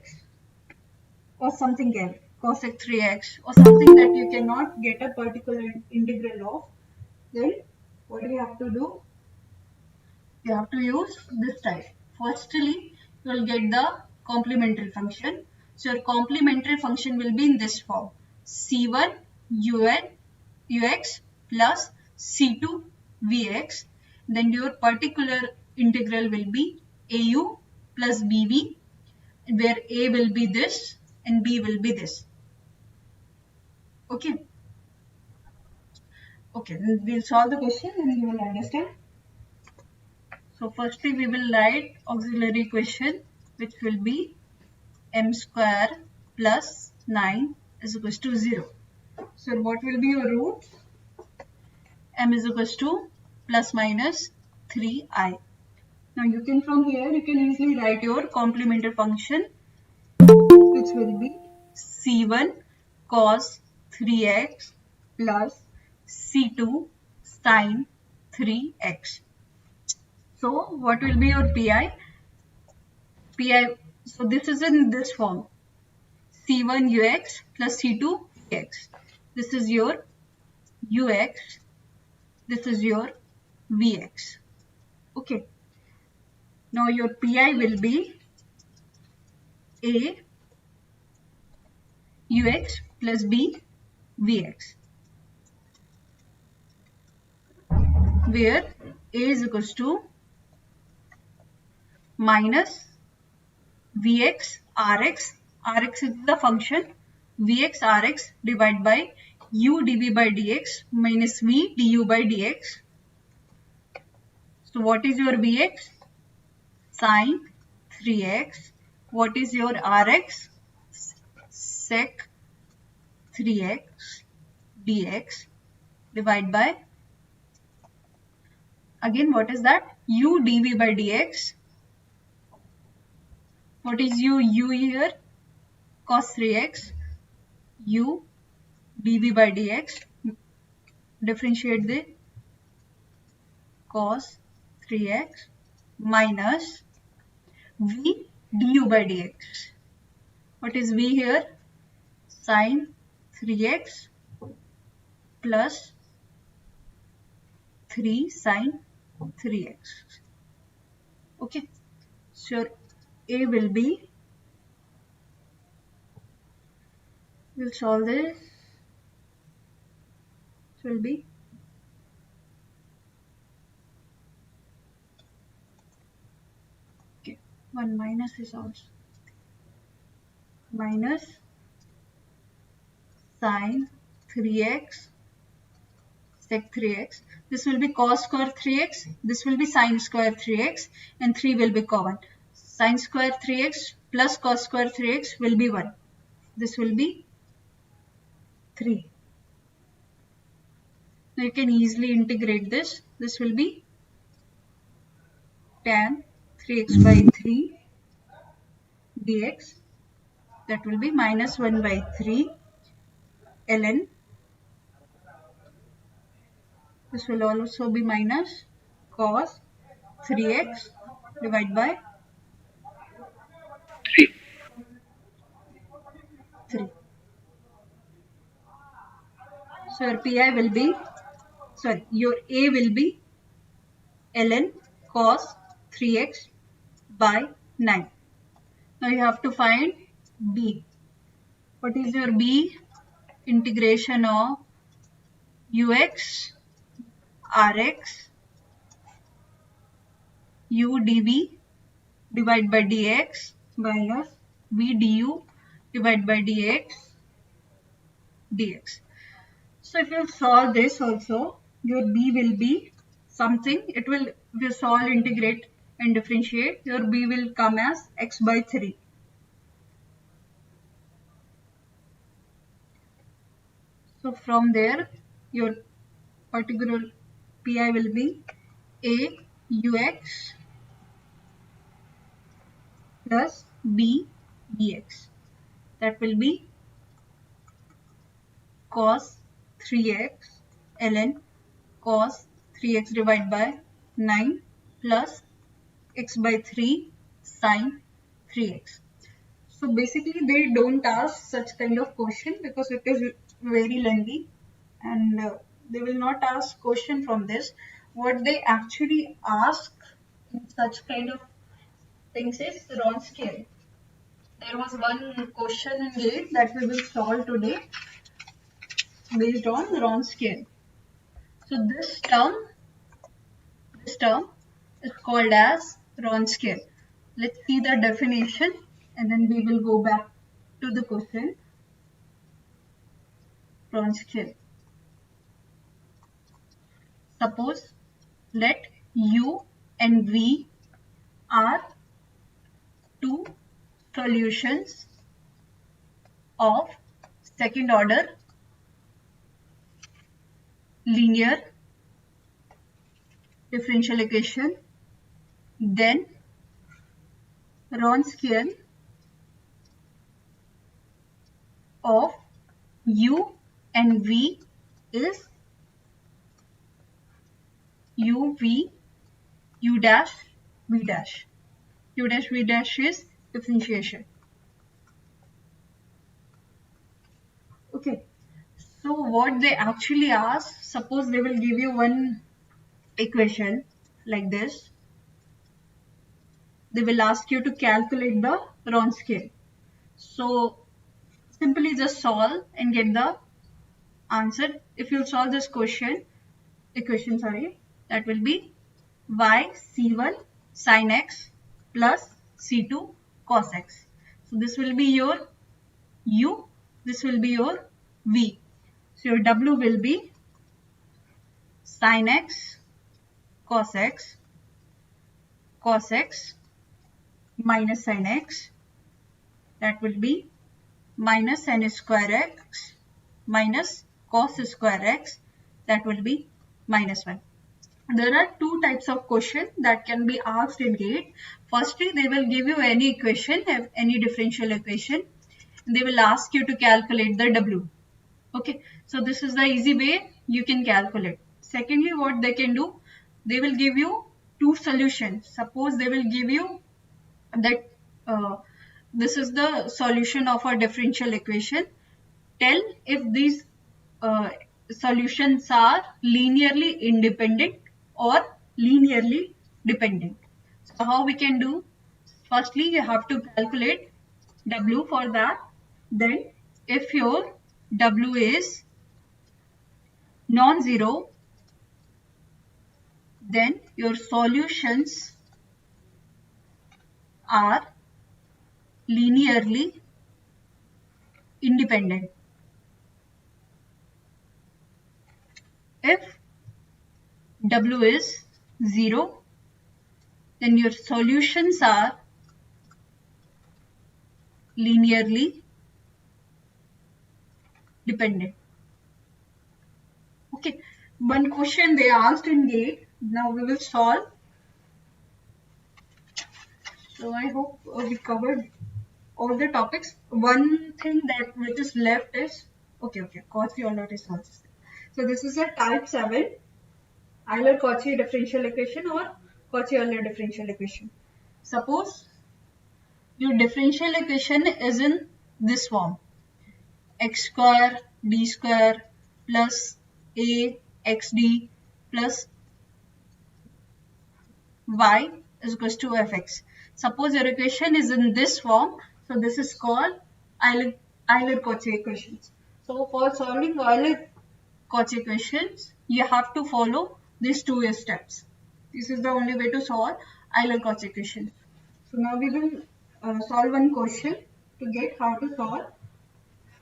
A: or something else, cosec 3x or something that you cannot get a particular integral of, then what do you have to do? You have to use this type. Firstly, you will get the complementary function. So your complementary function will be in this form: c1 ux plus c2 vx. Then your particular integral will be au plus bv, where a will be this and b will be this. Okay. Okay, we'll solve the question and you will understand. So firstly we will write auxiliary equation, which will be m square plus 9 is equals to 0. So what will be your root? M is equals to plus minus 3i. Now you can, from here you can easily write your complementary function, which will be c1 cos 3x plus c2 sin 3x. So what will be your pi? Pi, so this is in this form: c1 ux plus c2 vx. This is your ux, this is your vx. Okay. Now your pi will be a ux plus b vx, where a is equals to minus vx rx. Rx is the function. Vx rx divided by u dv by dx minus v du by dx. So what is your vx? Sin 3x. What is your rx? Sec 3x dx divided by, again what is that? U dv by dx. What is u here? Cos 3x. U dv by dx. Differentiate the cos 3x minus v du by dx. What is v here? Sin 3x plus 3 sin 3x. Okay, so a will be, we'll solve this. It will be okay. One minus is also minus sin 3x sec 3x. This will be cos square 3x. This will be sin square 3x, and 3 will be common. Sin square 3x plus cos square 3x will be 1. This will be 3. Now you can easily integrate this. This will be tan 3x by 3 dx. That will be minus 1 by 3 ln. This will also be minus cos 3x divided by 3. So your pi will be, sorry, your a will be ln cos 3x by 9. Now you have to find b. What is your b? Integration of ux rx u dv divided by dx minus v du divided by dx. So if you solve this also, your b will be something. It will, if you solve, integrate and differentiate, your b will come as x by 3. So from there, your particular pi will be a ux plus b dx. That will be cos 3x ln cos 3x divided by 9 plus x by 3 sin 3x. So basically they don't ask such kind of question because it is very lengthy, and they will not ask question from this. What they actually ask in such kind of things is Ron scale. There was one question in GATE that we will solve today based on Ron scale. So this term is called as Ron scale. Let's see the definition and then we will go back to the question. Ron scale. Suppose let U and V are two solutions of second order linear differential equation, then Ron scale of U and V is U, V, U dash, V dash. U dash, V dash is differentiation. Okay. So what they actually ask, suppose they will give you one equation like this. They will ask you to calculate the Ron scale. So simply just solve and get the answer. If you solve this equation, that will be y c1 sin x plus c2 cos x. So this will be your u, this will be your v. So your w will be sin x cos x minus sin x. That will be minus sin square x minus cos square x. That will be minus 1. There are two types of question that can be asked in GATE. Firstly, they will give you any equation, any differential equation. They will ask you to calculate the W. Okay, so this is the easy way you can calculate. Secondly, what they can do, they will give you two solutions. Suppose they will give you that this is the solution of a differential equation. Tell if these solutions are linearly independent or linearly dependent. So how we can do? Firstly, you have to calculate W for that. Then if your W is non-zero, then your solutions are linearly independent. If W is 0, then your solutions are linearly dependent. Okay, one question they asked in GATE. Now we will solve. So I hope we covered all the topics. One thing that which is left is okay. Cauchy already solved. So this is a type 7 Euler-Cauchy differential equation or Cauchy-Euler differential equation. Suppose your differential equation is in this form: x square d square plus a xd plus y is equals to fx. Suppose your equation is in this form, so this is called Euler-Cauchy equations. So for solving Euler-Cauchy equations, you have to follow these two steps. This is the only way to solve Euler-Cauchy equations. So now we will solve one question to get how to solve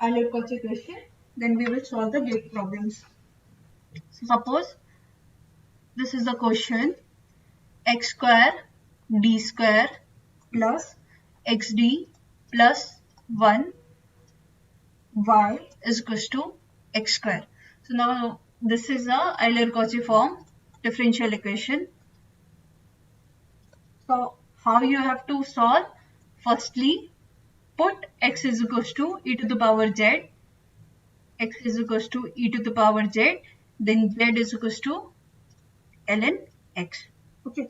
A: Euler-Cauchy equation. Then we will solve the gate problems. So suppose this is the question: x square d square plus xd plus 1 y is equals to x square. So now this is a Euler-Cauchy form differential equation. So how you have to solve? Firstly, put x is equals to e to the power z, x is equals to e to the power z, then z is equals to ln x. Okay.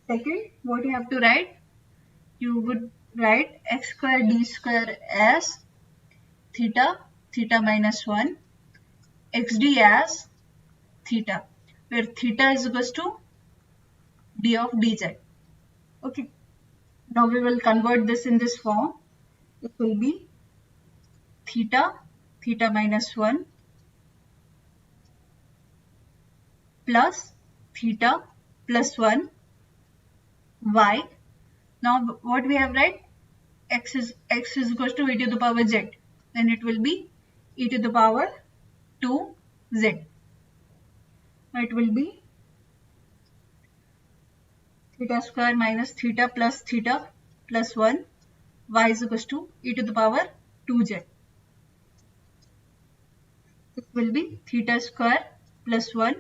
A: Second, what you have to write? You would write x square d square as theta, theta minus 1, xd as theta, where theta is equals to d of dz. Okay. Now we will convert this in this form. It will be theta, theta minus 1 plus theta plus 1 y. Now what we have write? X is equals to e to the power z. Then it will be e to the power 2z. It will be theta square minus theta plus 1 y is equals to e to the power 2z. This will be theta square plus 1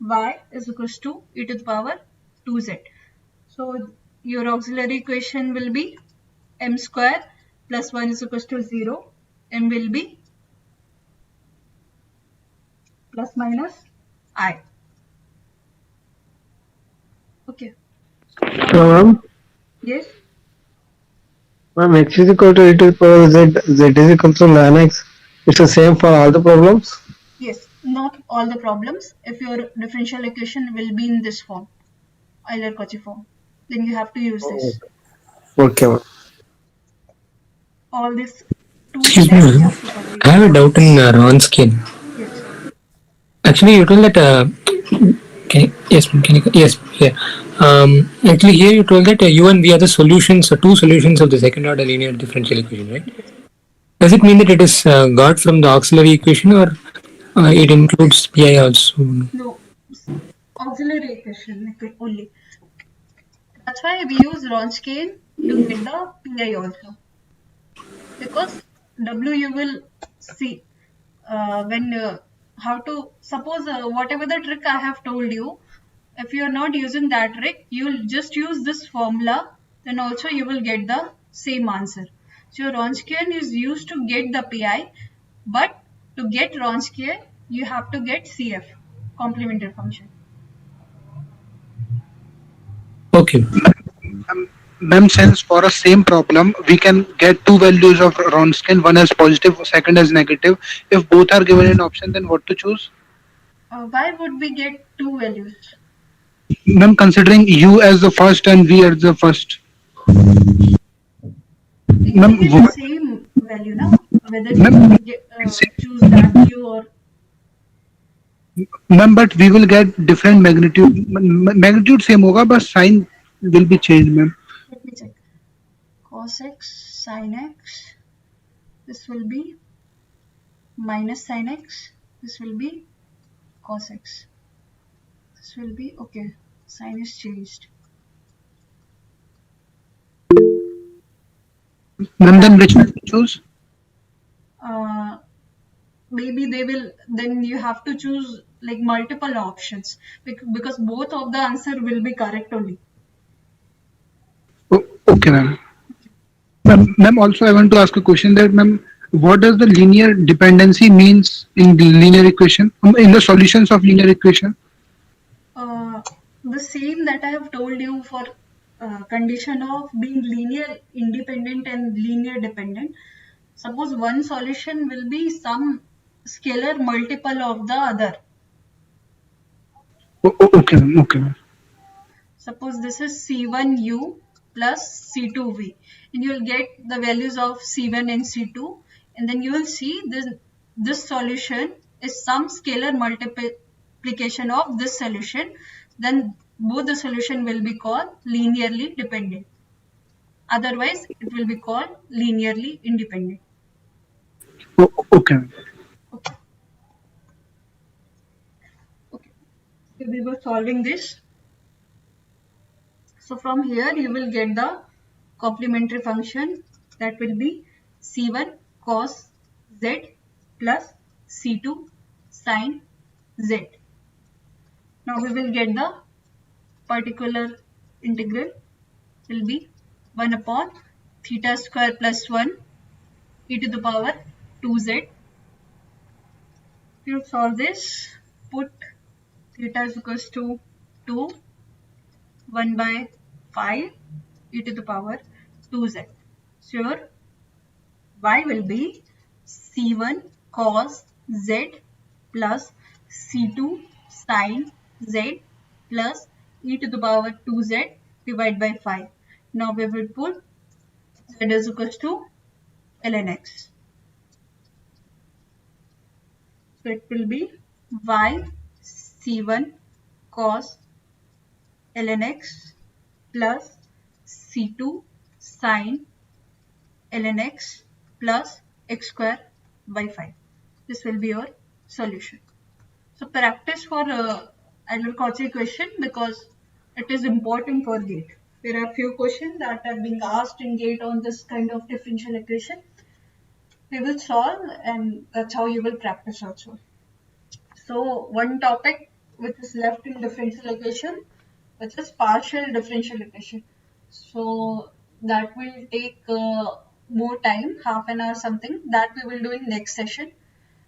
A: y is equals to e to the power 2z. So your auxiliary equation will be m square plus 1 is equals to 0. M will be plus minus I. Okay.
D: Ma'am,
A: Yes.
D: ma'am, x is equal to e to the power z, z is equal to ln x. It's the same for all the problems?
A: Yes. Not all the problems. If your differential equation will be in this form, Euler-Cauchy form, then you have to use this.
D: Okay, ma'am.
A: All these two
C: Excuse me,
A: steps you
C: ma'am.
A: have to complete.
C: I have a doubt in Ron's skin.
A: Yes.
C: Actually, you told that. Yes, ma'am, can you, yes, here. Actually, here you told that u and v are the solutions, two solutions of the second order linear differential equation, right?
A: Yes.
C: Does it mean that it is got from the auxiliary equation, or it includes pi also?
A: No. Auxiliary equation only. That's why we use Wronskian to get the PI also. Because W you will see when how to suppose whatever the trick I have told you, if you are not using that trick, you will just use this formula, then also you will get the same answer. So your Wronskian is used to get the PI, but to get Wronskian, you have to get CF, complementary function.
C: Okay.
B: Ma'am, since for a same problem, we can get two values of Wronskian, one as positive, second as negative. If both are given in option, then what to choose?
A: Why would we get two values?
B: Ma'am, considering u as the first and v as the first.
A: You
B: Ma'am,
A: will get the same value now, whether you
B: ma'am,
A: get, choose W or.
B: ma'am, but we will get different magnitude. Magnitude same होगा, but sign will be changed, ma'am.
A: Let me check. Cos x sin x. This will be minus sin x. This will be cos x. This will be okay. Sign is changed.
B: Ma'am,
A: Yeah.
B: then which one to choose?
A: Uh, maybe they will. Then you have to choose like multiple options because both of the answer will be correct only.
B: Okay, ma'am. Ma'am, also I want to ask a question that, ma'am, what does the linear dependency means in the linear equation, in the solutions of linear equation?
A: Uh, The same that I have told you for condition of being linear independent and linear dependent. Suppose one solution will be some scalar multiple of the other.
B: Okay, ma'am. Okay, ma'am.
A: Suppose this is C1U plus C2V, and you will get the values of C1 and C2, and then you will see this solution is some scalar multiplication of this solution. Then both the solution will be called linearly dependent. Otherwise, it will be called linearly independent.
B: Okay, ma'am.
A: Okay. Okay. So we were solving this. So from here you will get the complementary function, that will be C1 cos Z plus C2 sin Z. Now we will get the particular integral, will be 1 upon theta square plus 1 e to the power 2z. To solve this, put theta is equals to 2 1 by 5 e to the power 2z. So your y will be C1 cos Z plus C2 sin Z plus e to the power 2z divided by 5. Now we will put z is equals to ln x. So it will be y C1 cos ln x plus C2 sin ln x plus x square by 5. This will be your solution. So practice for Euler-Cauchy question, because it is important for GATE. There are few questions that are being asked in GATE on this kind of differential equation. We will solve, and that's how you will practice also. So one topic which is left in differential equation, which is partial differential equation. So that will take more time, half an hour something. That we will do in next session.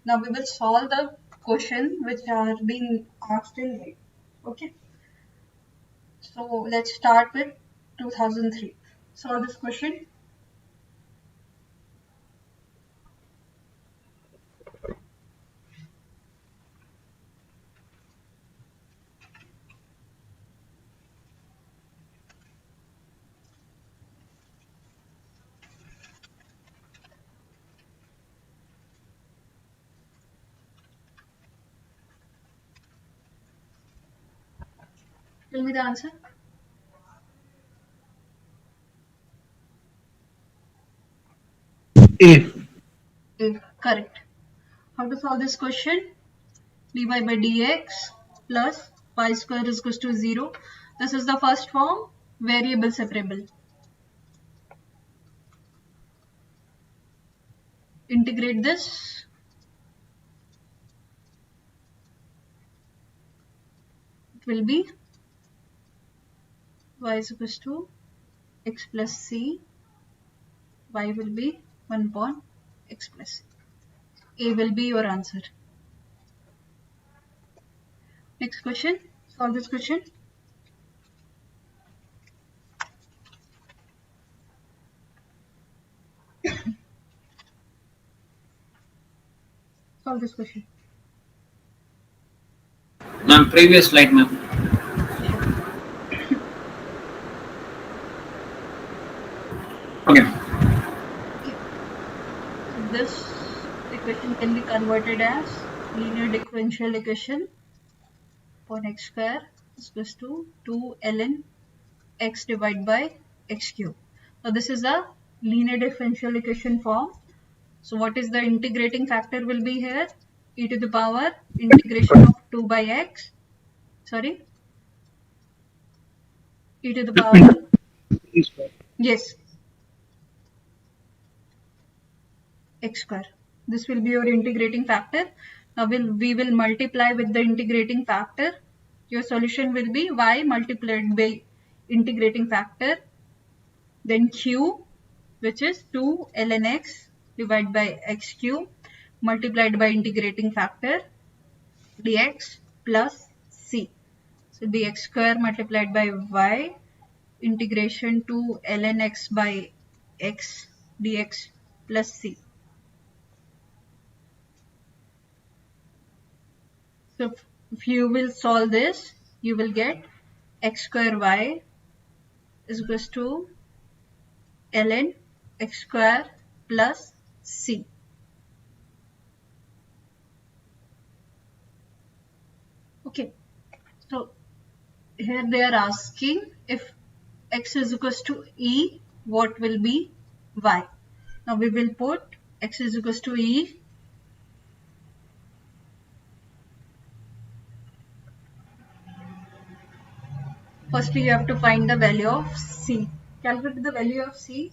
A: Now we will solve the question which are being asked in it. Okay. So let's start with 2003. Solve this question. Tell me the answer.
B: A.
A: A. Correct. How to solve this question? Dy by dx plus y square is equals to 0. This is the first form, variable separable. Integrate this. It will be y is equals to x plus c. Y will be 1 upon x plus c. A will be your answer. Next question. Solve this question. Solve this question.
G: Ma'am, previous slide, ma'am.
A: Sure.
G: Okay.
A: Okay. So this equation can be converted as linear differential equation for x square is equals to 2 ln x divided by x cube. So this is a linear differential equation form. So what is the integrating factor will be here? E to the power integration of 2 by x. Sorry. E to the power. Yes. X square. This will be your integrating factor. Now we will multiply with the integrating factor. Your solution will be y multiplied by integrating factor, then q, which is 2 ln x divided by x cube multiplied by integrating factor dx plus c. So So dx square multiplied by y integration to ln x by x dx plus c. So if you will solve this, you will get x square y is equals to ln x square plus c. Okay, so here they are asking if x is equals to e, what will be y? Now we will put x is equals to e. First you have to find the value of c. Calculate the value of c.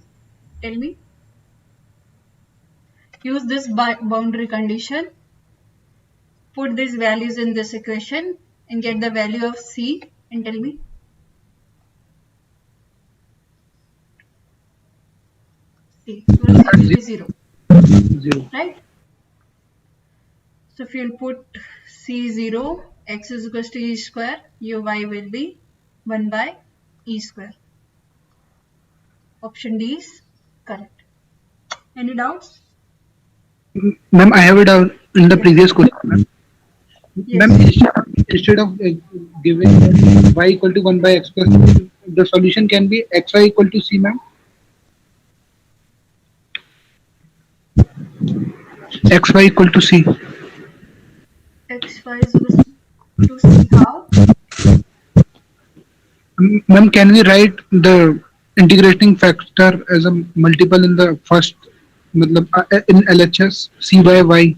A: Tell me. Use this boundary condition. Put these values in this equation and get the value of c and tell me. C. Your c will be 0.
B: 0.
A: Right? So if you'll put c0, x is equals to e square, your y will be 1 by e square. Option D is correct. Any doubts?
B: Ma'am, I have it out in the
A: Yes.
B: previous question. Ma'am,
A: Yes.
B: instead of giving y equal to 1 by x plus, the solution can be xy equal to c, ma'am. Xy equal to c.
A: X, y is equals to c. How?
B: Ma'am, can we write the integrating factor as a multiple in the first, in LHS, c by y?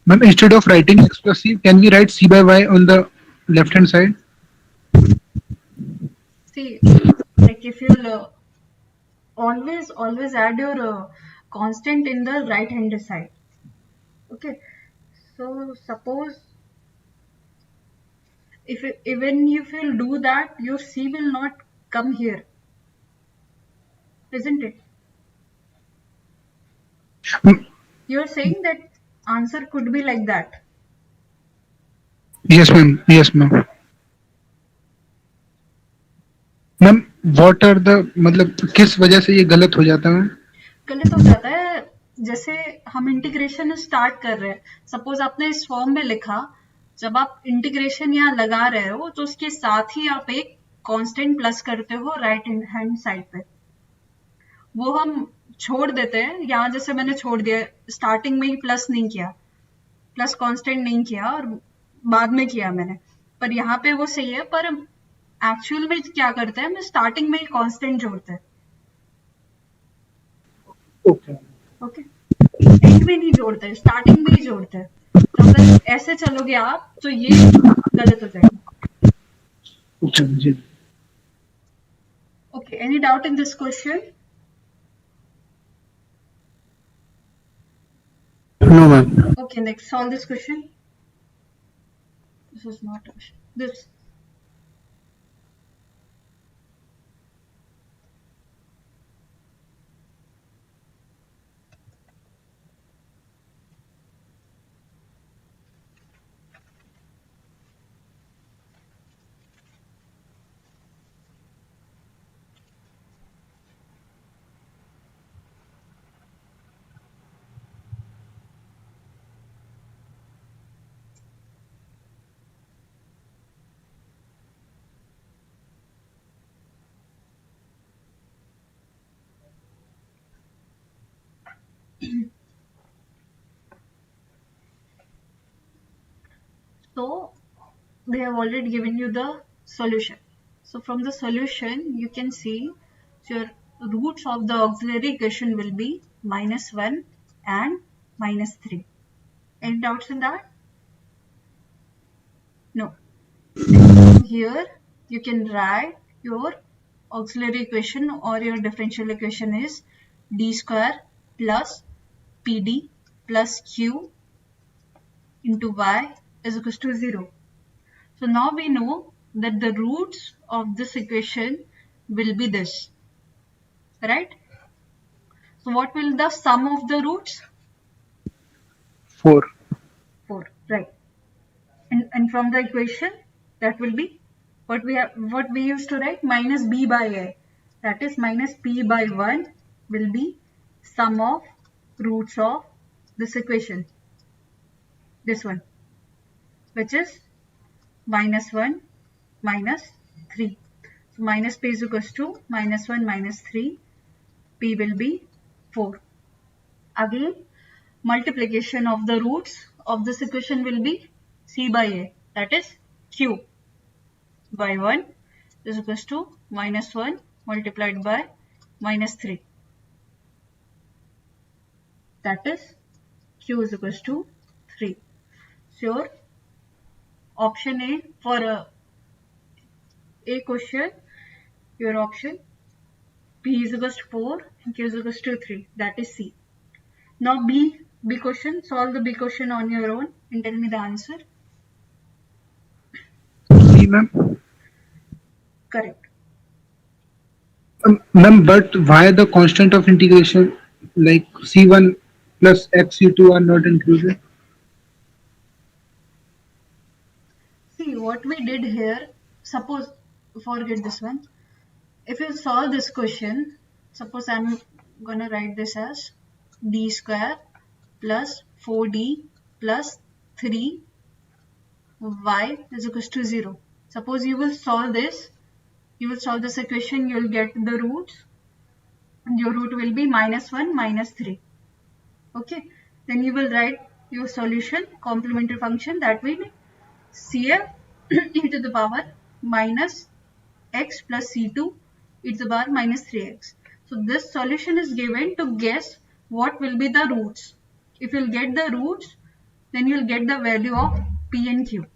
B: Ma'am, instead of writing x plus c, can we write c by y on the left hand side?
A: See, like if you'll always add your constant in the right hand side. Okay. So suppose if even if you'll do that, your c will not come here, isn't it?
B: Mm,
A: You're saying that answer could be like that.
B: Yes, ma'am. Yes, ma'am. Ma'am what are the मतलब किस वजह से ये गलत हो जाता है?
A: गलत हो जाता है जैसे हम इंटीग्रेशन स्टार्ट कर रहे हैं. सपोज आपने इस फॉर्म में लिखा, जब आप इंटीग्रेशन यहाँ लगा रहे हो तो उसके साथ ही आप एक कांस्टेंट प्लस करते हो राइट हैंड साइड पे. वो हम छोड़ देते हैं यहाँ, जैसे मैंने छोड़ दिया, स्टार्टिंग में ही प्लस नहीं किया, प्लस कांस्टेंट नहीं किया और बाद में किया मैंने, पर यहाँ पे वो सही है. पर एक्चुअल में क्या करते हैं, हम स्टार्टिंग में ही कांस्टेंट जोड़ते हैं.
B: ओके
A: ओके, एंड में नहीं जोड़ते, स्टार्टिंग में ही जोड़ते हैं. तो अगर ऐसे चलोगे आप तो ये गलत हो जाएगा.
B: ओके जी.
A: Okay, any doubt in this question?
D: No, ma'am.
A: Okay, next, solve this question. This is not a question. This. So they have already given you the solution. So from the solution you can see your roots of the auxiliary equation will be -1 and -3. Any doubts in that? No. Here you can write your auxiliary equation or your differential equation is d square plus pd plus q into y is equals to 0. So now we know that the roots of this equation will be this, right? So what will the sum of the roots?
B: 4.
A: 4, right? And from the equation, that will be what we used to write, minus b by a. That is minus p by 1 will be sum of roots of this equation, this one, which is minus 1 minus 3. So minus p is equals to minus 1 minus 3. P will be 4. Again, multiplication of the roots of this equation will be c by a. That is q by 1 is equals to minus 1 multiplied by minus 3. That is q is equals to 3. So your option A for a question, your option P is equals to 4 and Q is equals to 3. That is C. Now B question, solve the B question on your own and tell me the answer.
B: C, ma'am.
A: Correct.
B: Ma'am, but why the constant of integration like C1 plus x C2 are not included?
A: See what we did here. Suppose, forget this one. If you solve this question, suppose I'm gonna write this as d square plus 4d plus 3y is equals to 0. Suppose you will solve this, you will solve this equation, you will get the roots, and your root will be minus 1 minus 3. Okay, then you will write your solution, complementary function, that will be cf e to the power minus x plus c2 e to the power minus 3x. So this solution is given to guess what will be the roots. If you'll get the roots, then you'll get the value of p and q.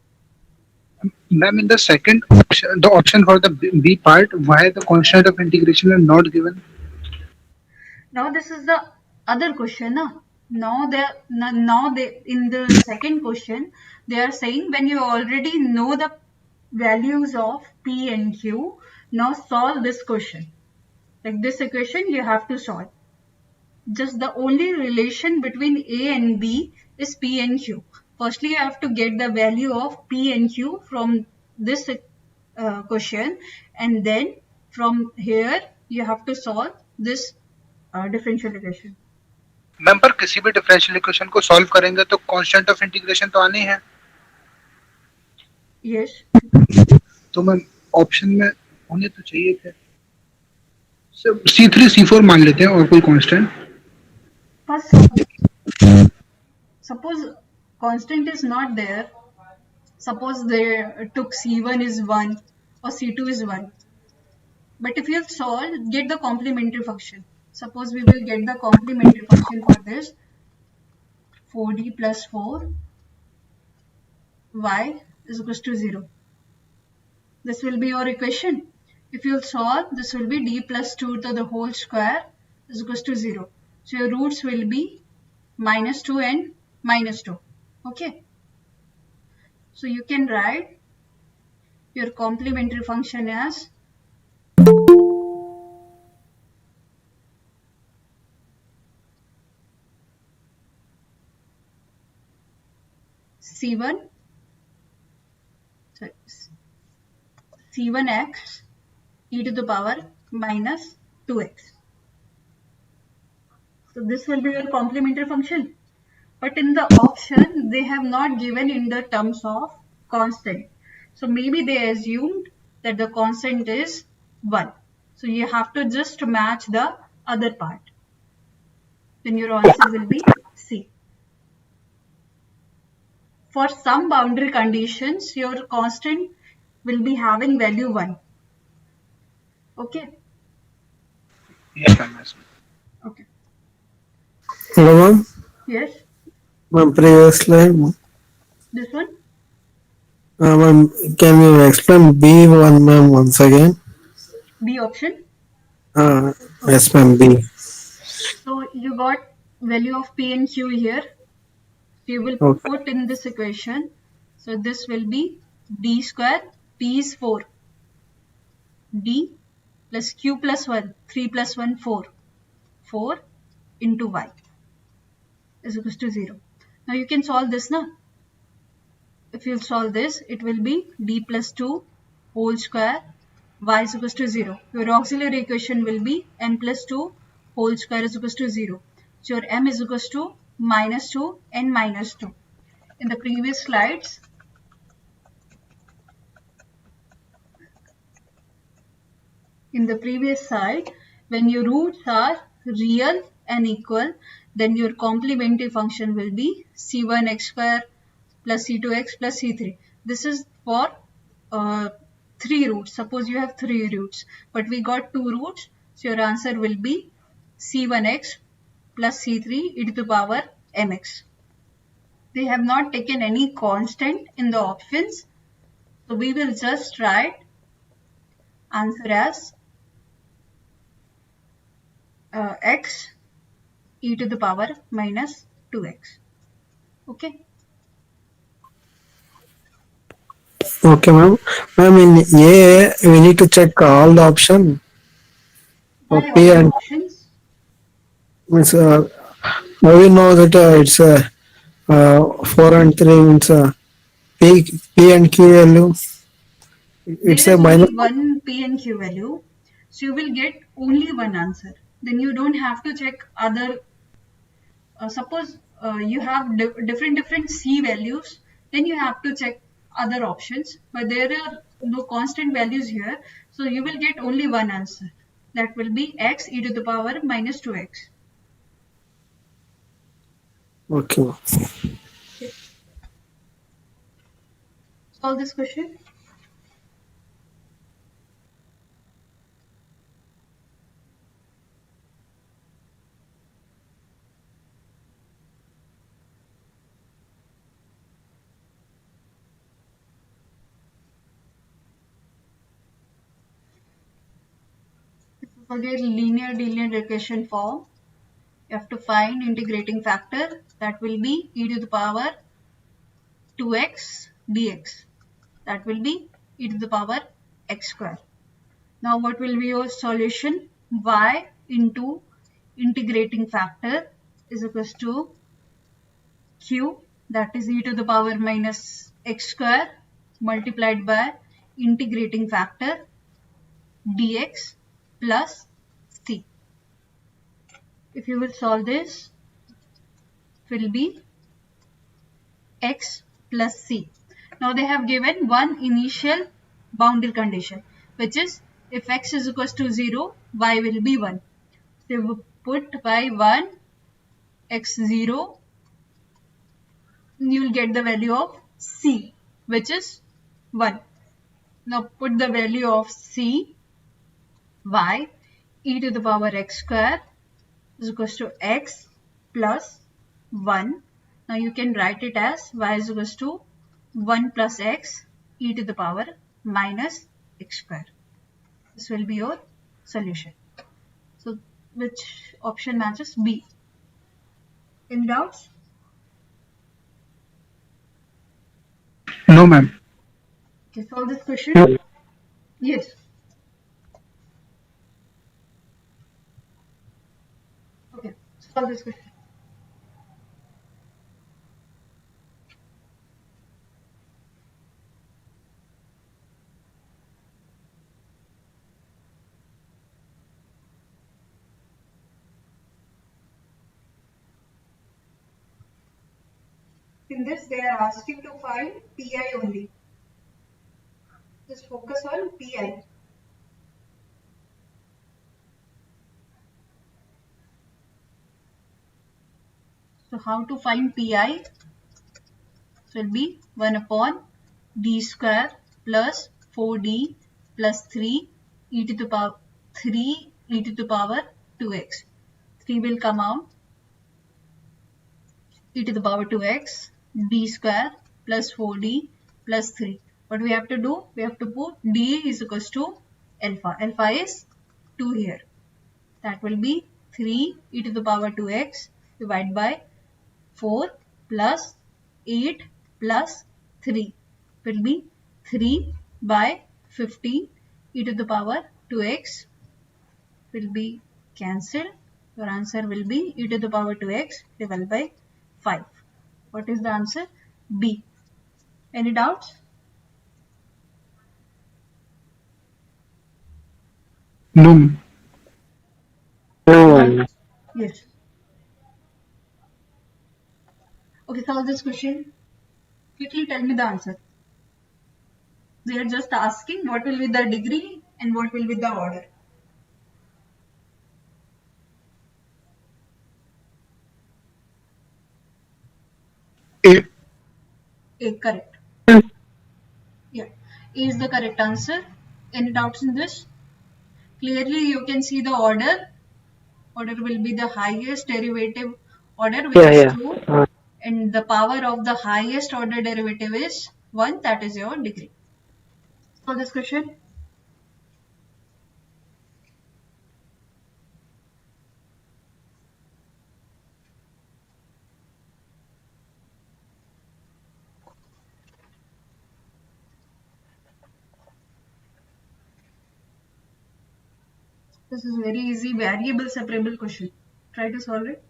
B: Ma'am, in the second option, the option for the B part, why the constant of integration are not given?
A: Now this is the other question. Now they in the second question they are saying when you already know the values of p and q, now solve this question. Like this equation you have to solve. Just the only relation between A and B is P and Q. Firstly, you have to get the value of P and Q from this question, and then from here you have to solve this differential equation.
B: Ma'am पर किसी भी differential equation को solve करेंगे तो constant of integration तो आने हैं.
A: Yes.
B: तो मैम ऑप्शन में होने तो चाहिए थे. C3 C4 मान लेते हैं और कोई constant.
A: First, suppose constant is not there. Suppose they took C1 is 1 or C2 is 1. But if you solve, get the complementary function. Suppose we will get the complementary function for this. 4d plus 4 y is equals to 0. This will be your equation. If you solve, this will be d plus 2 to the whole square is equals to 0. So your roots will be minus 2 and minus 2. Okay. So you can write your complementary function as C1, sorry, C1x e to the power minus 2x. So this will be your complementary function. But in the option, they have not given in the terms of constant. So maybe they assumed that the constant is 1. So you have to just match the other part. Then your answer will be C. For some boundary conditions, your constant will be having value 1. Okay.
B: Yes, ma'am.
A: Okay.
D: Hello, ma'am.
A: Yes.
D: Ma'am, previous slide.
A: This one.
D: Ma'am, can you explain B1, ma'am, once again?
A: B option.
D: Yes, ma'am, B.
A: So you got value of P and Q here. You will
D: Okay.
A: put in this equation. So this will be d square. P is 4. D plus Q plus 1. 3 plus 1, 4. 4 into y is equals to 0. Now you can solve this now. if you solve this, it will be d plus 2 whole square y is equals to 0. Your auxiliary equation will be n plus 2 whole square is equals to 0. So your m is equals to minus 2 n minus 2. In the previous slides, side, when your roots are real and equal, then your complementary function will be c1x square plus c2x plus c3. This is for uh, 3 roots. Suppose you have 3 roots, but we got 2 roots. So your answer will be c1x plus c3 e to the power mx. They have not taken any constant in the options. So we will just write answer as x e to the power minus 2x. Okay.
D: Okay, ma'am. Ma'am, in A, we need to check all the option for
A: Why
D: P
A: all the
D: and
A: options?
D: means now we know that it's 4 and 3 means P and Q value.
A: There
D: It's a
A: is
D: minus.
A: only one P and Q value. So you will get only one answer. Then you don't have to check other. Suppose you have different C values, then you have to check other options. But there are no constant values here. So you will get only one answer. That will be x e to the power minus 2x.
D: Okay.
A: Okay. Solve this question. Forget linear delinear equation form. You have to find integrating factor. That will be e to the power 2x dx. That will be e to the power x square. Now what will be your solution? Y into integrating factor is equals to q, that is e to the power minus x square multiplied by integrating factor dx plus c. If you will solve this, it will be x plus c. Now they have given one initial boundary condition, which is if x is equals to 0, y will be 1. So you put y1, x0, you will get the value of c, which is 1. Now put the value of c, y, e to the power x square is equals to x plus 1. Now you can write it as y is equals to 1 plus x e to the power minus x square. This will be your solution. So which option matches? B. Any doubts?
B: No, ma'am.
A: Okay, solve this question. Yes. Okay, solve this question. In this, they are asking to find PI only. Just focus on PI. So how to find PI? So it will be 1 upon d square plus 4d plus 3 e to the power 3 e to the power 2x. 3 will come out, e to the power 2x d square plus 4d plus 3. What we have to do? We have to put d is equals to alpha. Alpha is 2 here. That will be 3 e to the power 2x divided by 4 plus 8 plus 3 will be 3 by 15 e to the power 2x will be cancelled. Your answer will be e to the power 2x divided by 5. What is the answer? B. Any doubts?
B: No.
E: No.
A: Yes. Okay, solve this question. Quickly tell me the answer. They are just asking what will be the degree and what will be the order.
B: A.
A: A, correct. Yeah, A is the correct answer. Any doubts in this? Clearly, you can see the order. Order will be the highest derivative order, which
E: Yeah,
A: is
E: yeah.
A: 2. And the power of the highest order derivative is 1. That is your degree. So this question. This is very easy variable separable question. Try to solve it.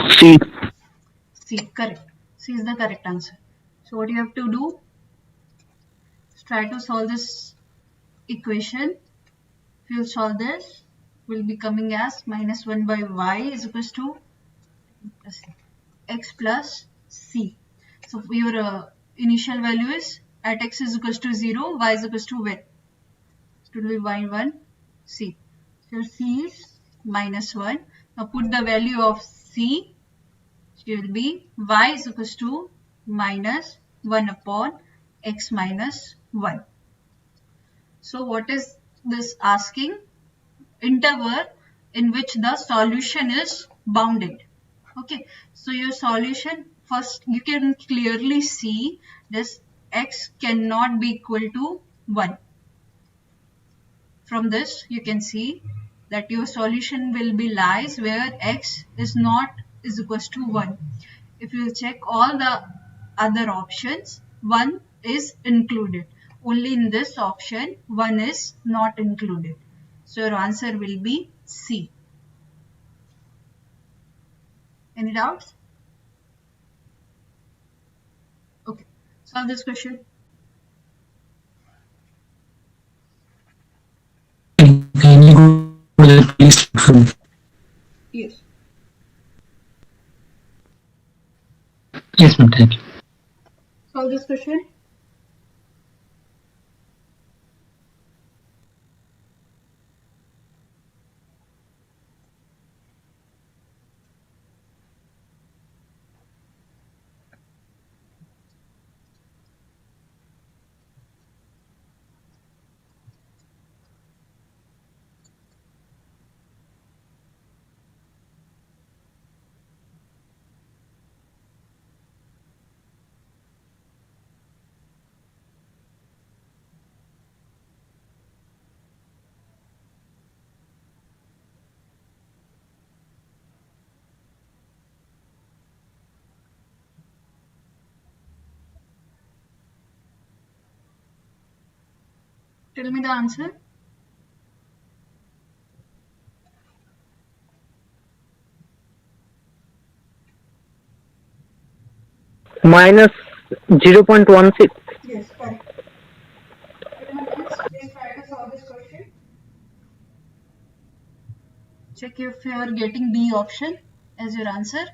B: C.
A: C, correct. C is the correct answer. So what you have to do is try to solve this equation. If you solve this, will be coming as minus 1 by y is equals to x plus c. So your initial value is at x is equals to 0, y is equals to when? It will be y1 c. So c is minus 1. Now put the value of c. It will be y is equals to minus 1 upon x minus 1. So what is this asking? Interval in which the solution is bounded. Okay, so your solution, first you can clearly see this x cannot be equal to 1. From this you can see that your solution will be lies where x is not is equals to 1. If you check all the other options, 1 is included. Only in this option 1 is not included. So your answer will be C. Any doubts? Okay, solve this question.
C: Can you go to the previous slide?
A: Yes.
C: Yes, ma'am. Thank you.
A: Solve this question. Tell me the answer.
E: Minus 0.16.
A: Yes, correct. 2 minutes. Please try to solve this question. Check if you are getting B option as your answer.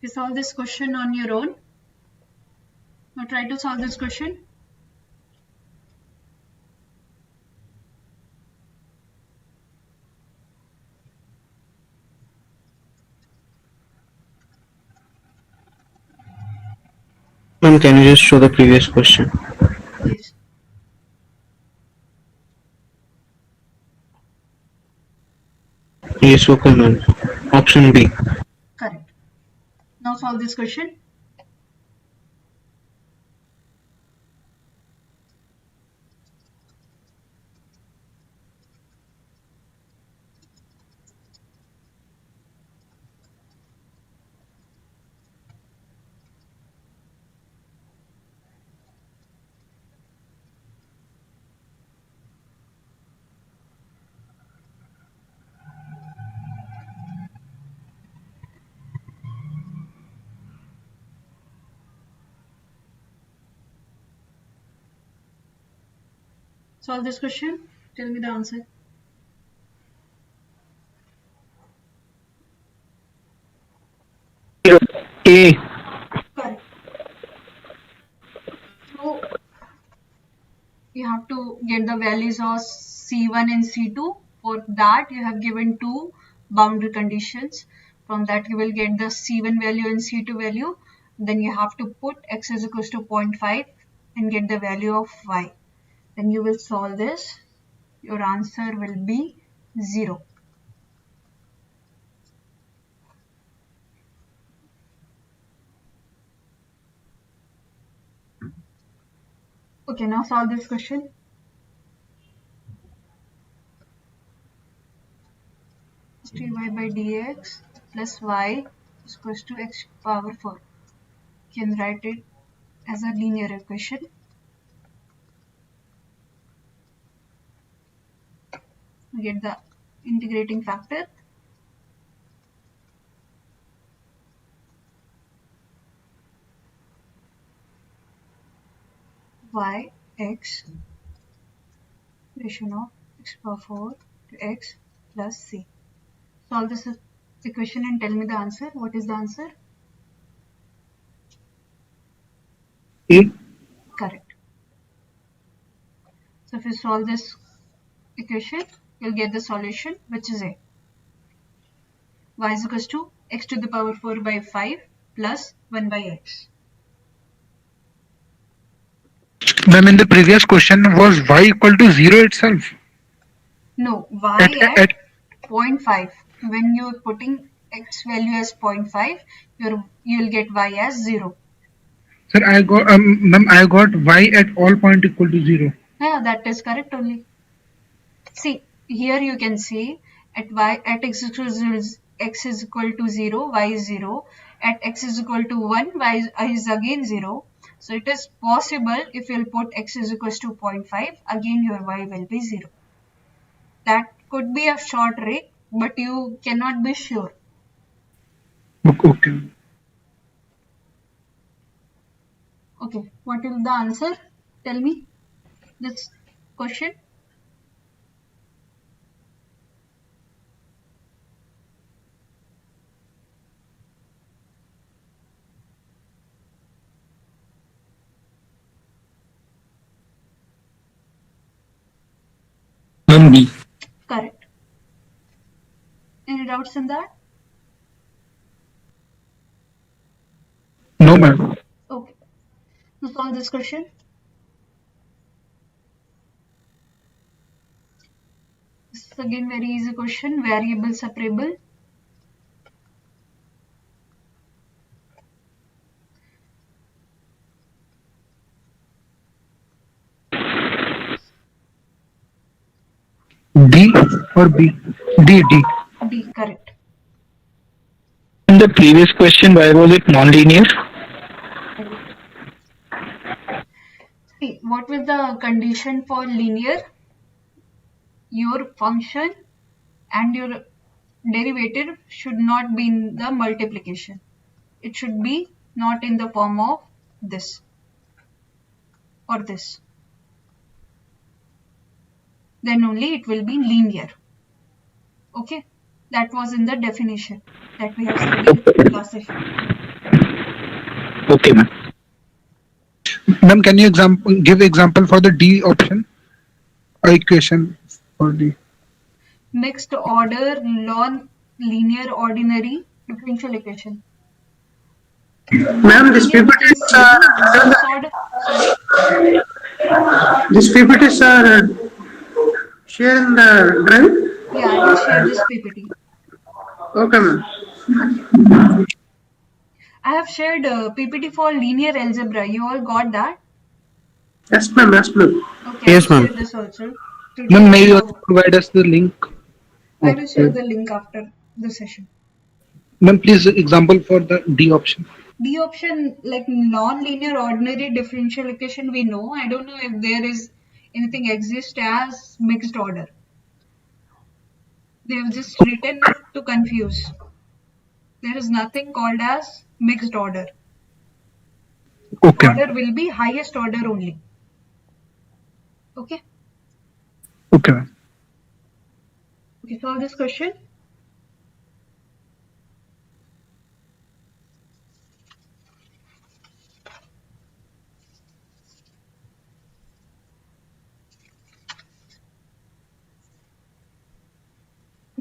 A: You solve this question on your own. Now try to solve this question.
E: Ma'am, can you just show the previous question?
A: Yes,
E: Yes, okay, ma'am. Option B.
A: correct. Now solve this question. Solve this question. Tell me the answer.
E: A.
A: Correct. So you have to get the values of C1 and C2. For that, you have given two boundary conditions. From that, you will get the C1 value and C2 value. Then you have to put x is equals to 0.5 and get the value of y. Then you will solve this. Your answer will be 0. Okay, now solve this question. Dy by dx plus y is equals to x power 4. You can write it as a linear equation. You get the integrating factor. Y x ratio of x power 4 to x plus c. Solve this equation and tell me the answer. What is the answer?
B: A.
A: Correct. So if you solve this equation, you'll get the solution, which is A. Y is equals to x to the power 4 by 5 plus 1 by x.
B: Ma'am, in the previous question, was y equal to 0 itself?
A: No,
B: At,
A: y at
B: at
A: 0.5. When you're putting x value as 0.5, you'll get y as 0.
B: Sir, I got ma'am, I got y at all point equal to 0.
A: Yeah, that is correct only. See, here you can see at y at x is equal to 0, y is 0. At x is equal to 1, is again 0. So it is possible if you'll put x is equal to 0.5, again your y will be 0. That could be a short trick, but you cannot be sure.
B: Okay.
A: Okay, what is the answer? Tell me this question.
C: B.
A: Correct. Any doubts in that?
B: No, ma'am.
A: Okay. So solve this question. This is again very easy question. Variable separable.
B: D or B? D.
A: D. Correct.
E: In the previous question, why was it non-linear?
A: See, what was the condition for linear? Your function and your derivative should not be in the multiplication. It should be not in the form of this or this. Then only it will be linear. Okay, that was in the definition that we have studied last session.
E: Okay, ma'am.
B: Ma'am, can you give example for the D option? Equation for D.
A: Mixed order non-linear ordinary differential equation.
D: Ma'am, this
A: Linear we
D: PPT
A: can
D: is
A: see mixed order. Sorry.
D: this PPT is share in the drive.
A: Yeah, I will share this PPT.
D: Okay, ma'am.
A: Okay. I have shared PPT for linear algebra. You all got that?
F: Yes, ma'am. Yes, ma'am.
A: Okay, I will
E: Yes,
A: share
E: ma'am.
A: this also. Today
B: Ma'am,
A: I
B: may you
A: have.
B: also provide us the link
A: I
B: of
A: will share
B: the,
A: the link after the session.
B: ma'am, please example for the D option.
A: D option, like non-linear ordinary differential equation, we know. I don't know if there is anything exist as mixed order. They have just written it to confuse. There is nothing called as mixed order.
B: Okay,
A: Order will be highest order only. Okay.
B: okay, ma'am.
A: Okay, solve this question.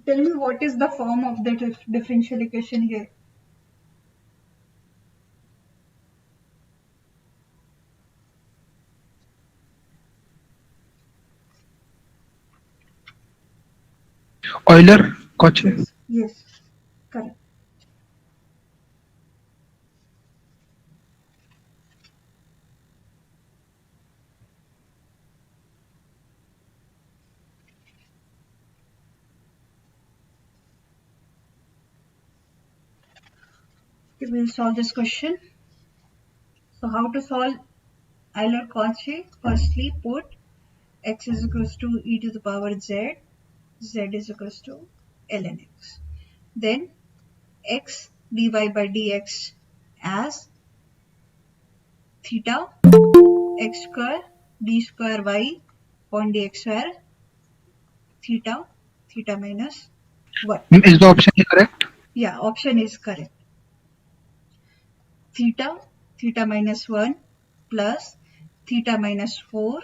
A: Tell me what is the form of the differential equation here.
B: Euler, Cauchy.
A: Yes, yes, correct. Okay, we'll solve this question. So how to solve Euler-Cauchy? Firstly, put x is equals to e to the power z, z is equals to ln x. Then x dy by dx as theta x square d square y upon dx square theta, theta minus 1.
B: Ma'am, is the option correct?
A: Yeah, option is correct. Theta, theta minus 1 plus theta minus 4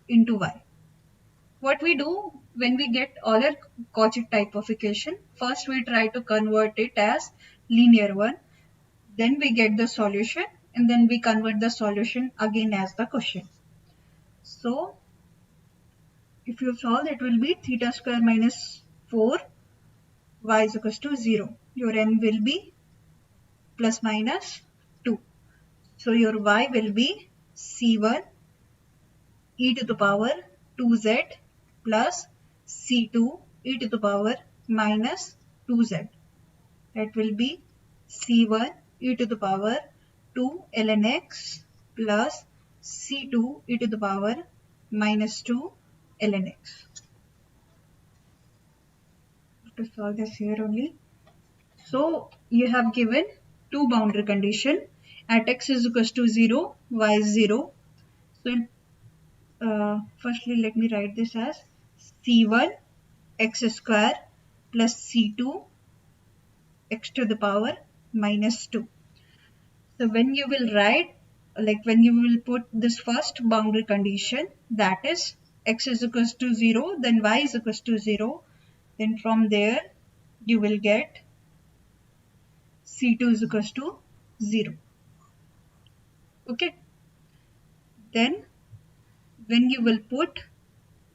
A: into y. What we do when we get Euler-Cauchy type of equation, first we try to convert it as linear one, then we get the solution, and then we convert the solution again as the question. So if you solve, it will be theta square minus 4 y is equals to 0. Your m will be plus minus 2. So your y will be c1 e to the power 2z plus c2 e to the power minus 2z. That will be c1 e to the power 2 ln x plus c2 e to the power minus 2 ln x. To solve this here only. So you have given two boundary condition at x is equals to 0, y is 0. So firstly let me write this as c1 x square plus c2 x to the power minus 2. So when you will write, like when you will put this first boundary condition, that is x is equals to 0, then y is equals to 0, then from there you will get c2 is equals to 0. Okay. Then when you will put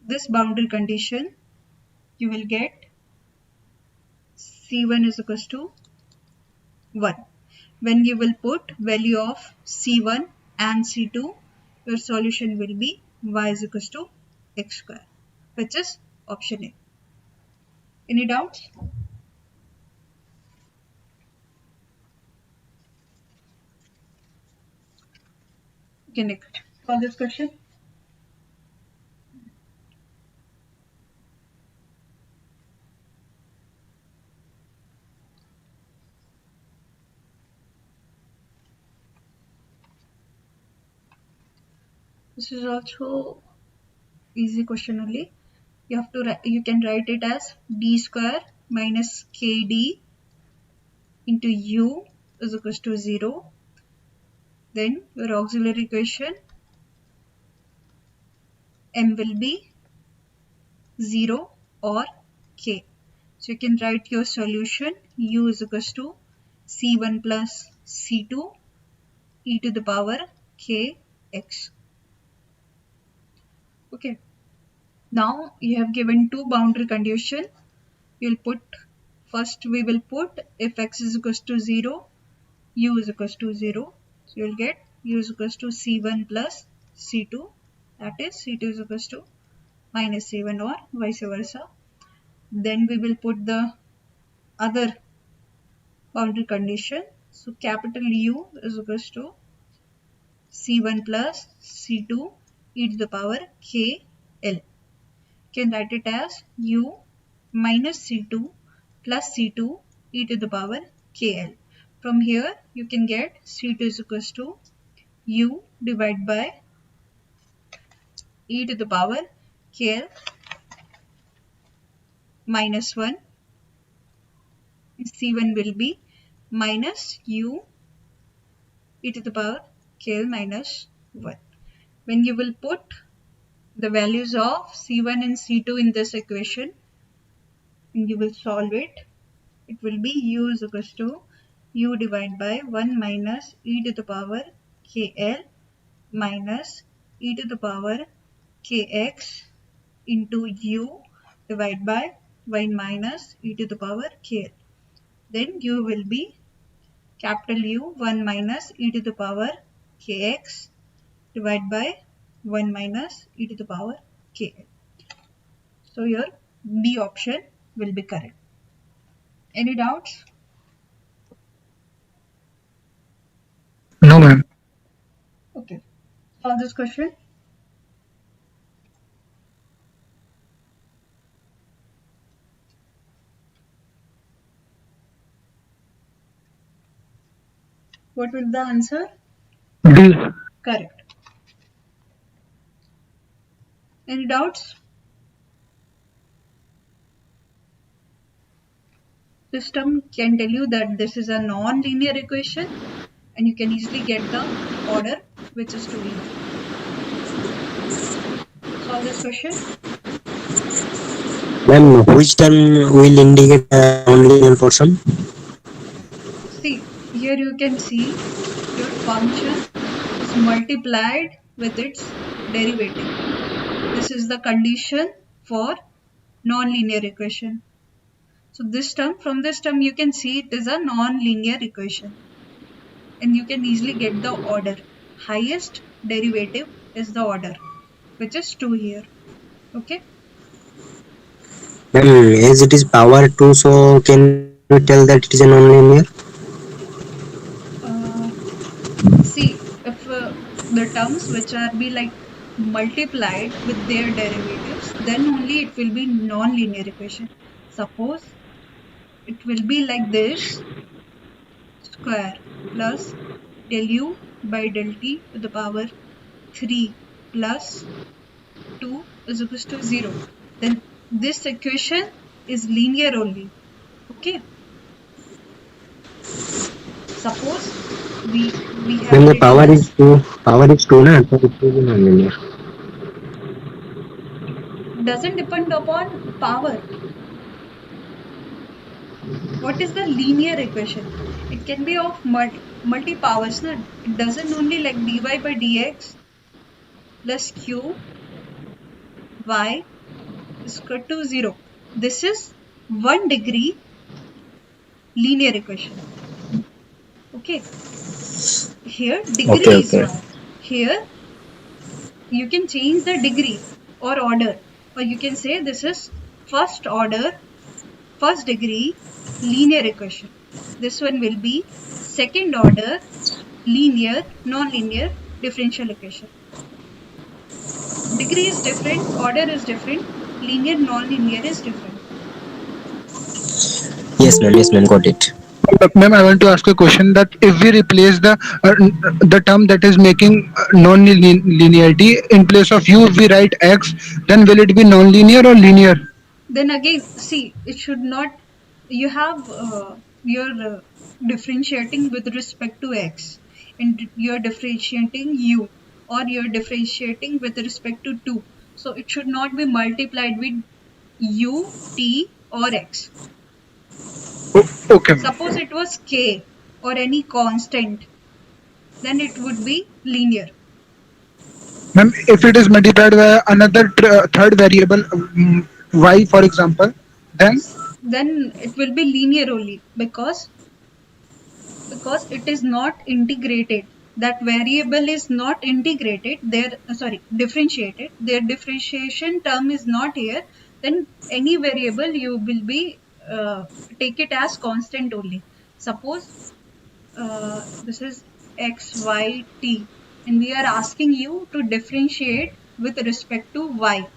A: this boundary condition, you will get c1 is equals to 1. When you will put value of c1 and c2, your solution will be y is equals to x square, which is option A. Any doubts? Okay, next. For this question. This is also easy question only. You have to you can write it as d square minus kd into u is equals to 0. Then your auxiliary equation m will be 0 or k. So you can write your solution u is equals to c1 plus c2 e to the power kx. Okay. Now you have given two boundary condition. You'll put first we will put if x is equals to 0, u is equals to 0. So you'll get u is equals to c1 plus c2, that is c2 is equals to minus c1 or vice versa. Then we will put the other boundary condition. So capital U is equals to c1 plus c2 e to the power kl. Can write it as u minus c2 plus c2 e to the power kl. From here you can get c2 is equals to u divided by e to the power kl minus 1. C1 will be minus u e to the power kl minus 1. When you will put the values of C1 and C2 in this equation and you will solve it, it will be u is equals to u divided by 1 minus e to the power kl minus e to the power kx into u divided by 1 minus e to the power kl. Then u will be capital U 1 minus e to the power kx divided by 1 minus e to the power kl. So your B option will be correct. Any doubts?
B: No, ma'am.
A: Okay. Solve this question. What will the answer?
B: D.
A: Correct. Any doubts? System can tell you that this is a non-linear equation and you can easily get the order which is 2 here. Solve this question.
E: Ma'am, which term will indicate a nonlinear portion?
A: See, here you can see your function is multiplied with its derivative. This is the condition for non-linear equation. So this term, from this term you can see it is a non-linear equation and you can easily get the order. Highest derivative is the order, which is 2 here. Okay.
E: Ma'am, as it is power 2, so can we tell that it is a nonlinear?
A: See, if the terms which are be like multiplied with their derivatives, then only it will be non-linear equation. Suppose it will be like this square plus del u by del t to the power 3 plus 2 is equals to 0. Then this equation is linear only. Okay. Suppose we
E: Ma'am,
A: have
E: the
A: written
E: power is
A: as
E: 2. Power is 2, na? So it will be nonlinear.
A: doesn't depend upon power. What is the linear equation? It can be of multi powers. Na? It doesn't only like dy by dx plus q y is equal to 0. This is 1 degree linear equation. Okay. Here degree
E: Okay,
A: is
E: okay.
A: wrong. Here you can change the degree or order, or you can say this is first order, first degree linear equation. This one will be second order linear, non-linear differential equation. Degree is different, order is different, linear, non-linear is different.
E: Yes, ma'am, got it.
B: Ma'am, I want to ask a question that if we replace the term that is making non-linearity in place of u, if we write x, then will it be non-linear or linear?
A: Then again, see, it should not, you have you're differentiating with respect to x and you're differentiating u or you're differentiating with respect to 2. So it should not be multiplied with u, t or x.
B: Okay, ma'am.
A: Suppose it was k or any constant, then it would be linear.
B: Ma'am, if it is multiplied by another third variable, y, for example, then
A: Then it will be linear only because because it is not integrated. That variable is not integrated. Differentiated. Their differentiation term is not here. Then any variable you will be take it as constant only. Suppose this is x, y, t, and we are asking you to differentiate with respect to y.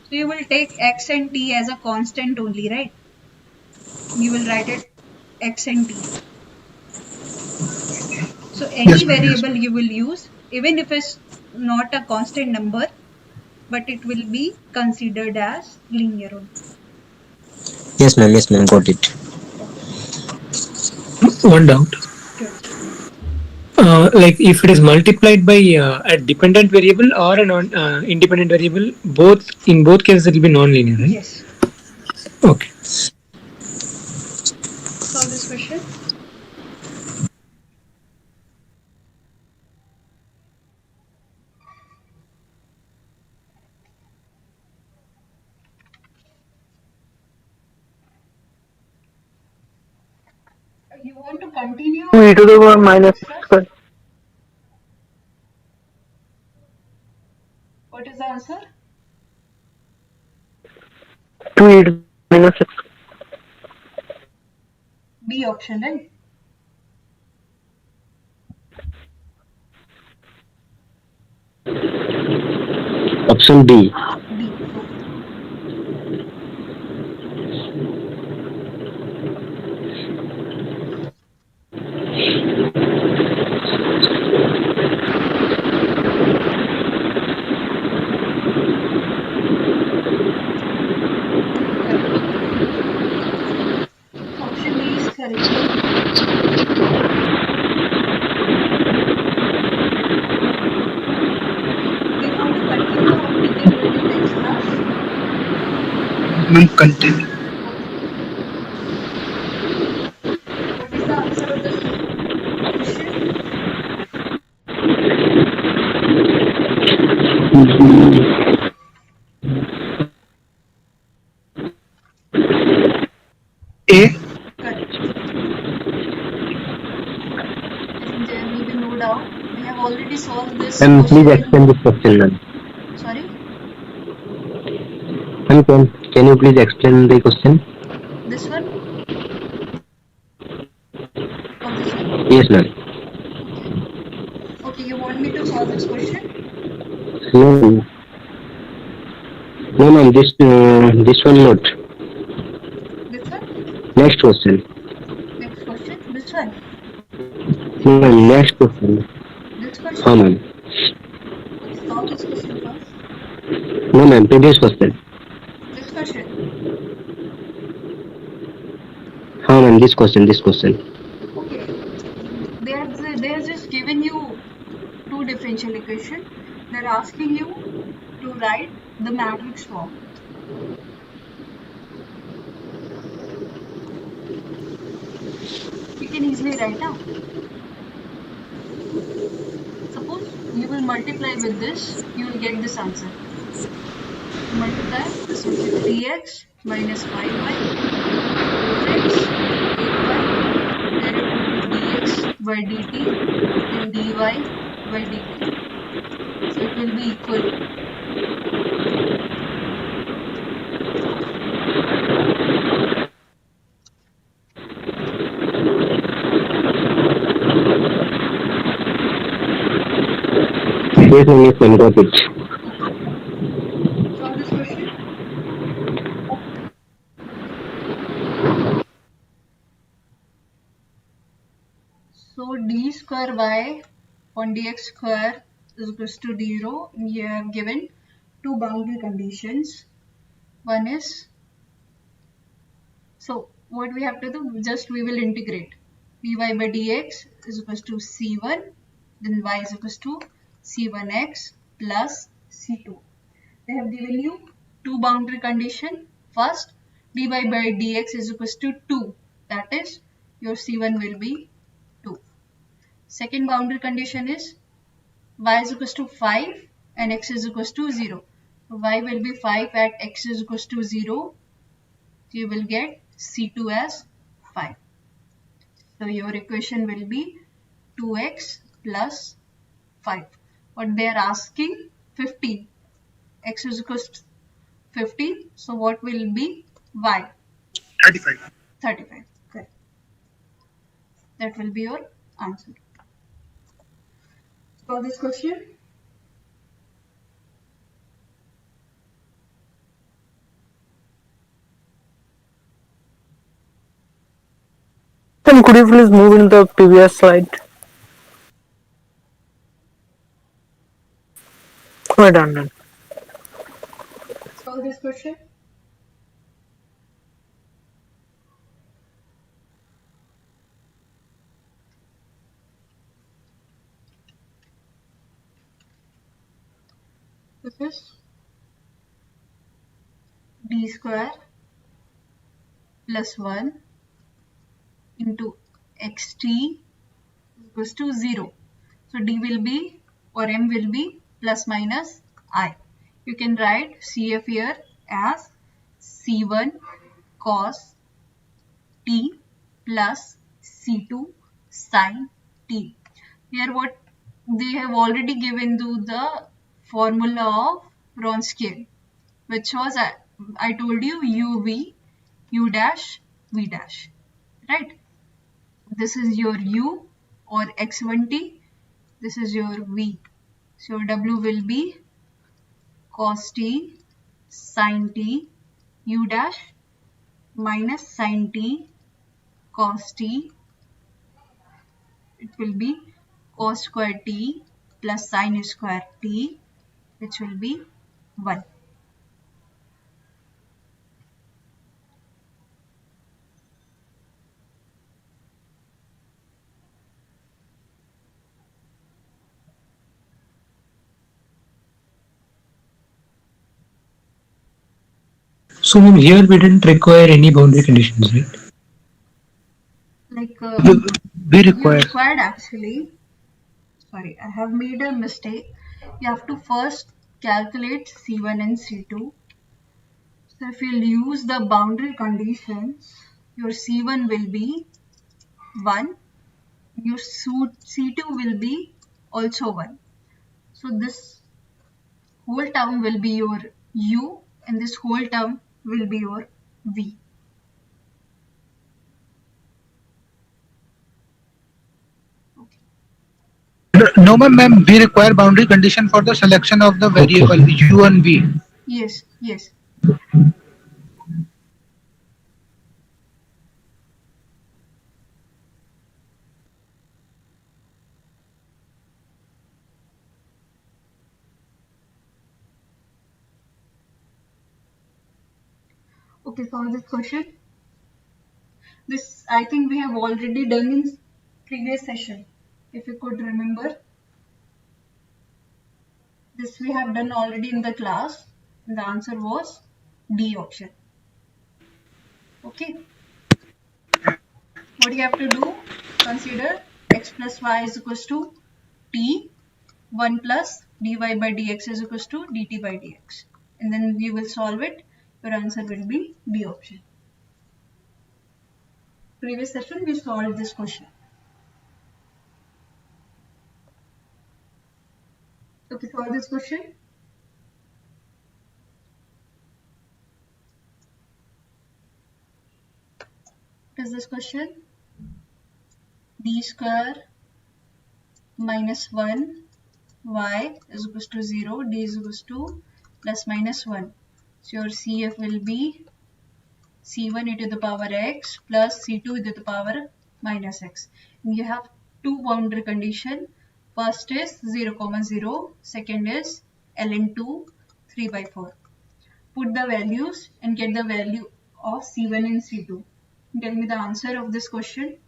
A: So you will take x and t as a constant only, right? You will write it x and t. So any
B: Yes, ma'am. Yes,
A: variable you will use, even if it's not a constant number, but it will be considered as linear only.
E: Yes, ma'am. Yes, ma'am. Got it.
A: Okay,
C: One doubt.
A: sure.
C: Like if it is multiplied by a dependent variable or a non independent variable, both in both cases it will be non-linear, right?
A: Yes.
C: Okay.
A: Solve this question. You want to continue
F: 2 e to the power
A: to
F: minus x
A: discuss?
F: square.
A: What is the answer?
F: 2 e to the minus x.
A: B option, right?
F: Option B.
A: B. Okay. Correct. Option B is correct. Do you want to continue or we can go to next class?
B: ma'am. Continue.
A: Okay. What is the answer of this question?
B: A.
A: Correct. I think there will be no doubt. We have already solved this
F: Please
A: question in.
F: explain this question, ma'am.
A: Sorry,
F: Can you please explain the question?
A: this one or this one?
F: Yes, ma'am.
A: Okay. Okay, you want me to solve this question?
F: No, no, ma'am. This one not.
A: This one?
F: Next question.
A: Next question? This one?
F: No, ma'am. Next question.
A: This
F: हाँ
A: question?
F: ma'am.
A: Okay, solve this question first.
F: No, ma'am. Previous question.
A: This question.
F: हाँ ma'am. This question. This question.
A: Okay. They are just given you two differential equation. They're asking you to write the matrix form. You can easily write now. Suppose you will multiply with this, you will get this answer. So multiply, this will be 3x minus 5y, 4x, 8y, where it will be dx by dt and dy by dt. So it will be equal.
F: Yes, ma'am. Yes, ma'am. Got it.
A: Okay. Solve this question. So d square y on dx square is equals to 0. You have given two boundary conditions. One is, so what we have to do, just we will integrate. dy by dx is equals to c1, then y is equals to c1x plus c2. They have given you two boundary condition. First, dy by dx is equals to 2. That is, your c1 will be 2. Second boundary condition is y is equals to 5 and x is equals to 0. So y will be 5 at x is equals to 0. So you will get C2 as 5. So your equation will be 2x plus 5. What they are asking? 15. X is equals to 15. So what will be y?
B: 35.
A: 35. Okay. That will be your answer. For this question,
E: Then could you please move in the previous slide? Oh, done.
A: solve this question. This is d square plus 1 into xt equals to 0. So d will be or m will be plus minus I. You can write CF here as C1 cos t plus C2 sin t. Here what they have already given to the formula of Wronskian, which was I told you UV, U dash, V dash, right? This is your U or X1T. This is your V. So your W will be cos T sin T U dash minus sin T cos T. It will be cos square T plus sin square T, which will be 1.
C: So ma'am, here we didn't require any boundary conditions, right?
A: Like
B: We
A: you
B: require.
A: required actually, sorry, I have made a mistake. You have to first calculate C1 and C2. So if you'll use the boundary conditions, your C1 will be 1, your C2 will be also 1. So this whole term will be your U and this whole term will be your V. Okay.
B: No, ma'am, we require boundary condition for the selection of the
C: Okay.
B: variable u and v.
A: Yes, yes. Okay, so this question, this I think we have already done in previous session. If you could remember, this we have done already in the class. And the answer was D option. Okay. What you have to do? Consider x plus y is equals to t 1 plus dy by dx is equals to dt by dx. And then you will solve it. Your answer will be B option. Previous session we solved this question. Okay, solve this question. What is this question? D square minus 1 y is equals to 0, d is equals to plus minus 1. So your CF will be C1 e to the power x plus C2 e to the power minus x. And you have two boundary condition. First is 0, 0. Second is ln2 3 by 4. Put the values and get the value of C1 and C2. Tell me the answer of this question.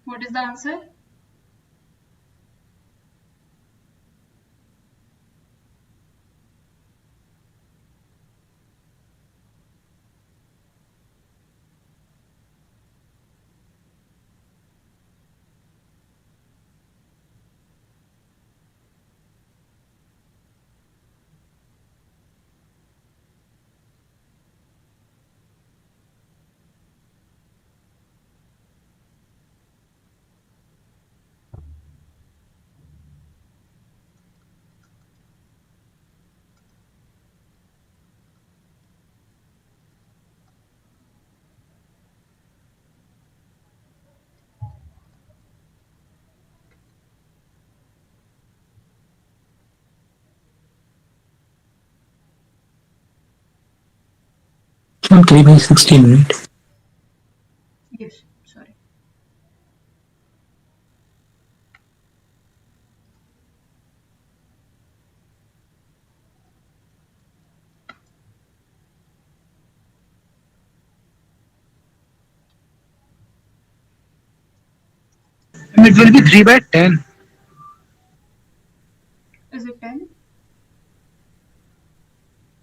A: What is the answer?
C: From 3 by 16, right?
A: Yes, sorry.
B: And it will be 3 by 10.
A: Is it 10?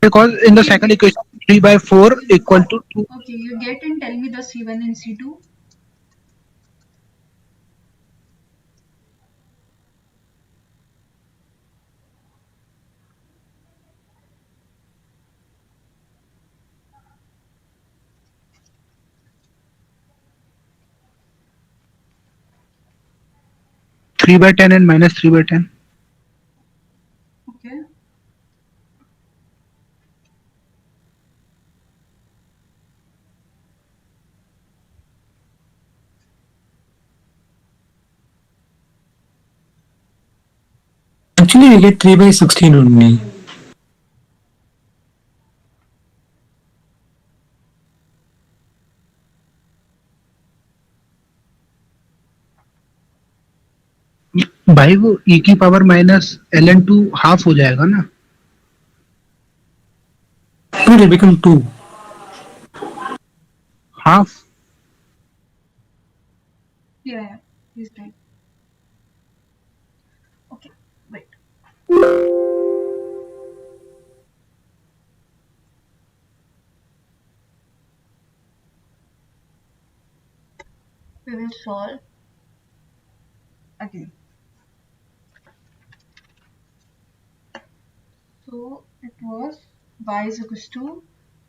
B: Because in the
A: Okay,
B: second equation, 3 by 4 equal to 2.
A: okay, you get and tell me the C1 and C2.
B: 3 by 10 and minus 3 by 10.
A: Okay.
C: Actually, we get 3 by 16 only.
B: भाई वो e की power minus ln2 half हो जाएगा ना.
C: No, it will become 2.
B: Half.
A: Yeah, he's right. Okay, wait. We will solve again. So it was y is equals to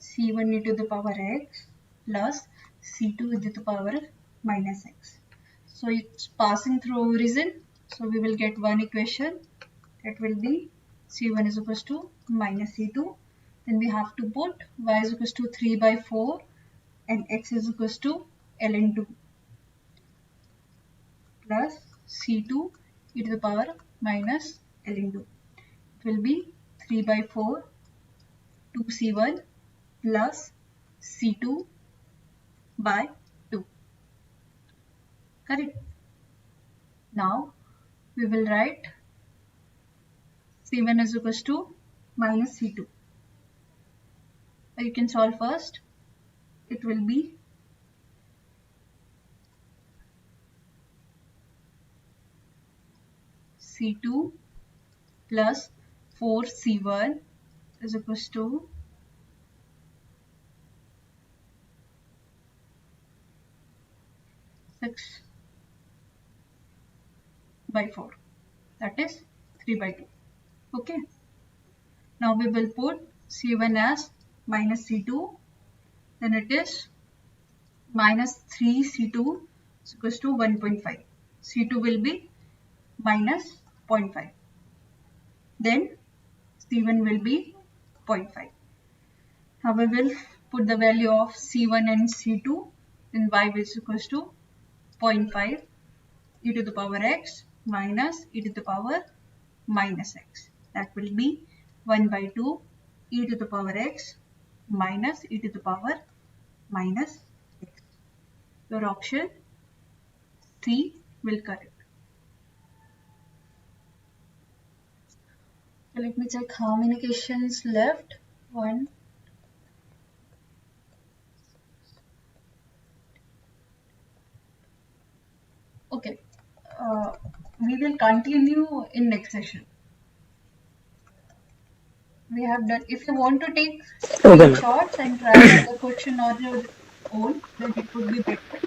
A: c1 e to the power x plus c2 e to the power minus x. So it's passing through origin. So we will get one equation. It will be c1 is equals to minus c2. Then we have to put y is equals to 3 by 4 and x is equals to ln 2 plus c2 e to the power minus ln 2. It will be 3 by 4 2c1 plus c2 by 2. Correct. Now we will write c1 is equals to minus c2. You can solve first. It will be c2 plus 4c1 is equals to 6 by 4. That is 3 by 2. Okay. Now we will put c1 as minus c2. Then it is minus 3c2 is equals to 1.5. c2 will be minus 0.5. Then c1 will be 0.5. Now we will put the value of c1 and c2. Then y is equals to 0.5 e to the power x minus e to the power minus x. That will be 1 by 2 e to the power x minus e to the power minus x. Your option C will correct. So let me check how many questions left. One. Okay. We will continue in next session. We have done. If you want to take
E: Okay, ma'am.
A: screenshots and try out the question on your own, then it would be better.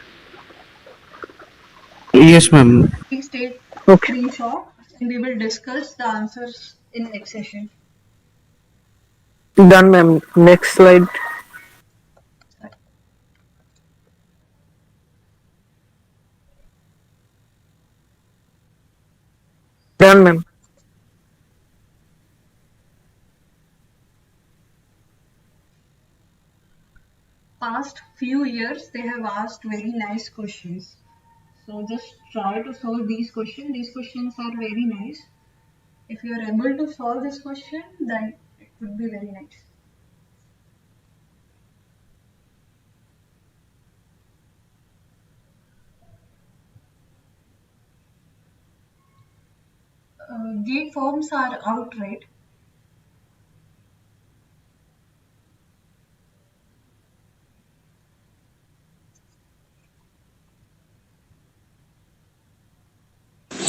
H: Yes, ma'am.
A: Please take
E: Okay.
A: screenshot and we will discuss the answers in next session.
E: Done, ma'am. Next slide. Done, ma'am.
A: Past few years, they have asked very nice questions. So just try to solve these questions. These questions are very nice. If you are able to solve this question, then it would be very nice. Gate forms are out, right?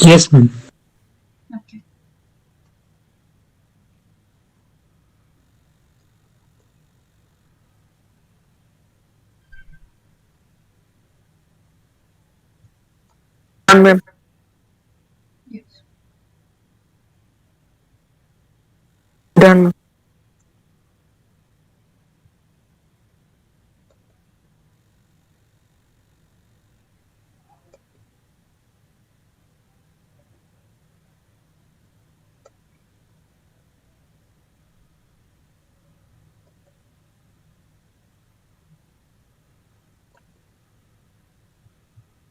C: Yes, ma'am.
A: Okay.
E: Done, ma'am.
A: Yes.
E: Done.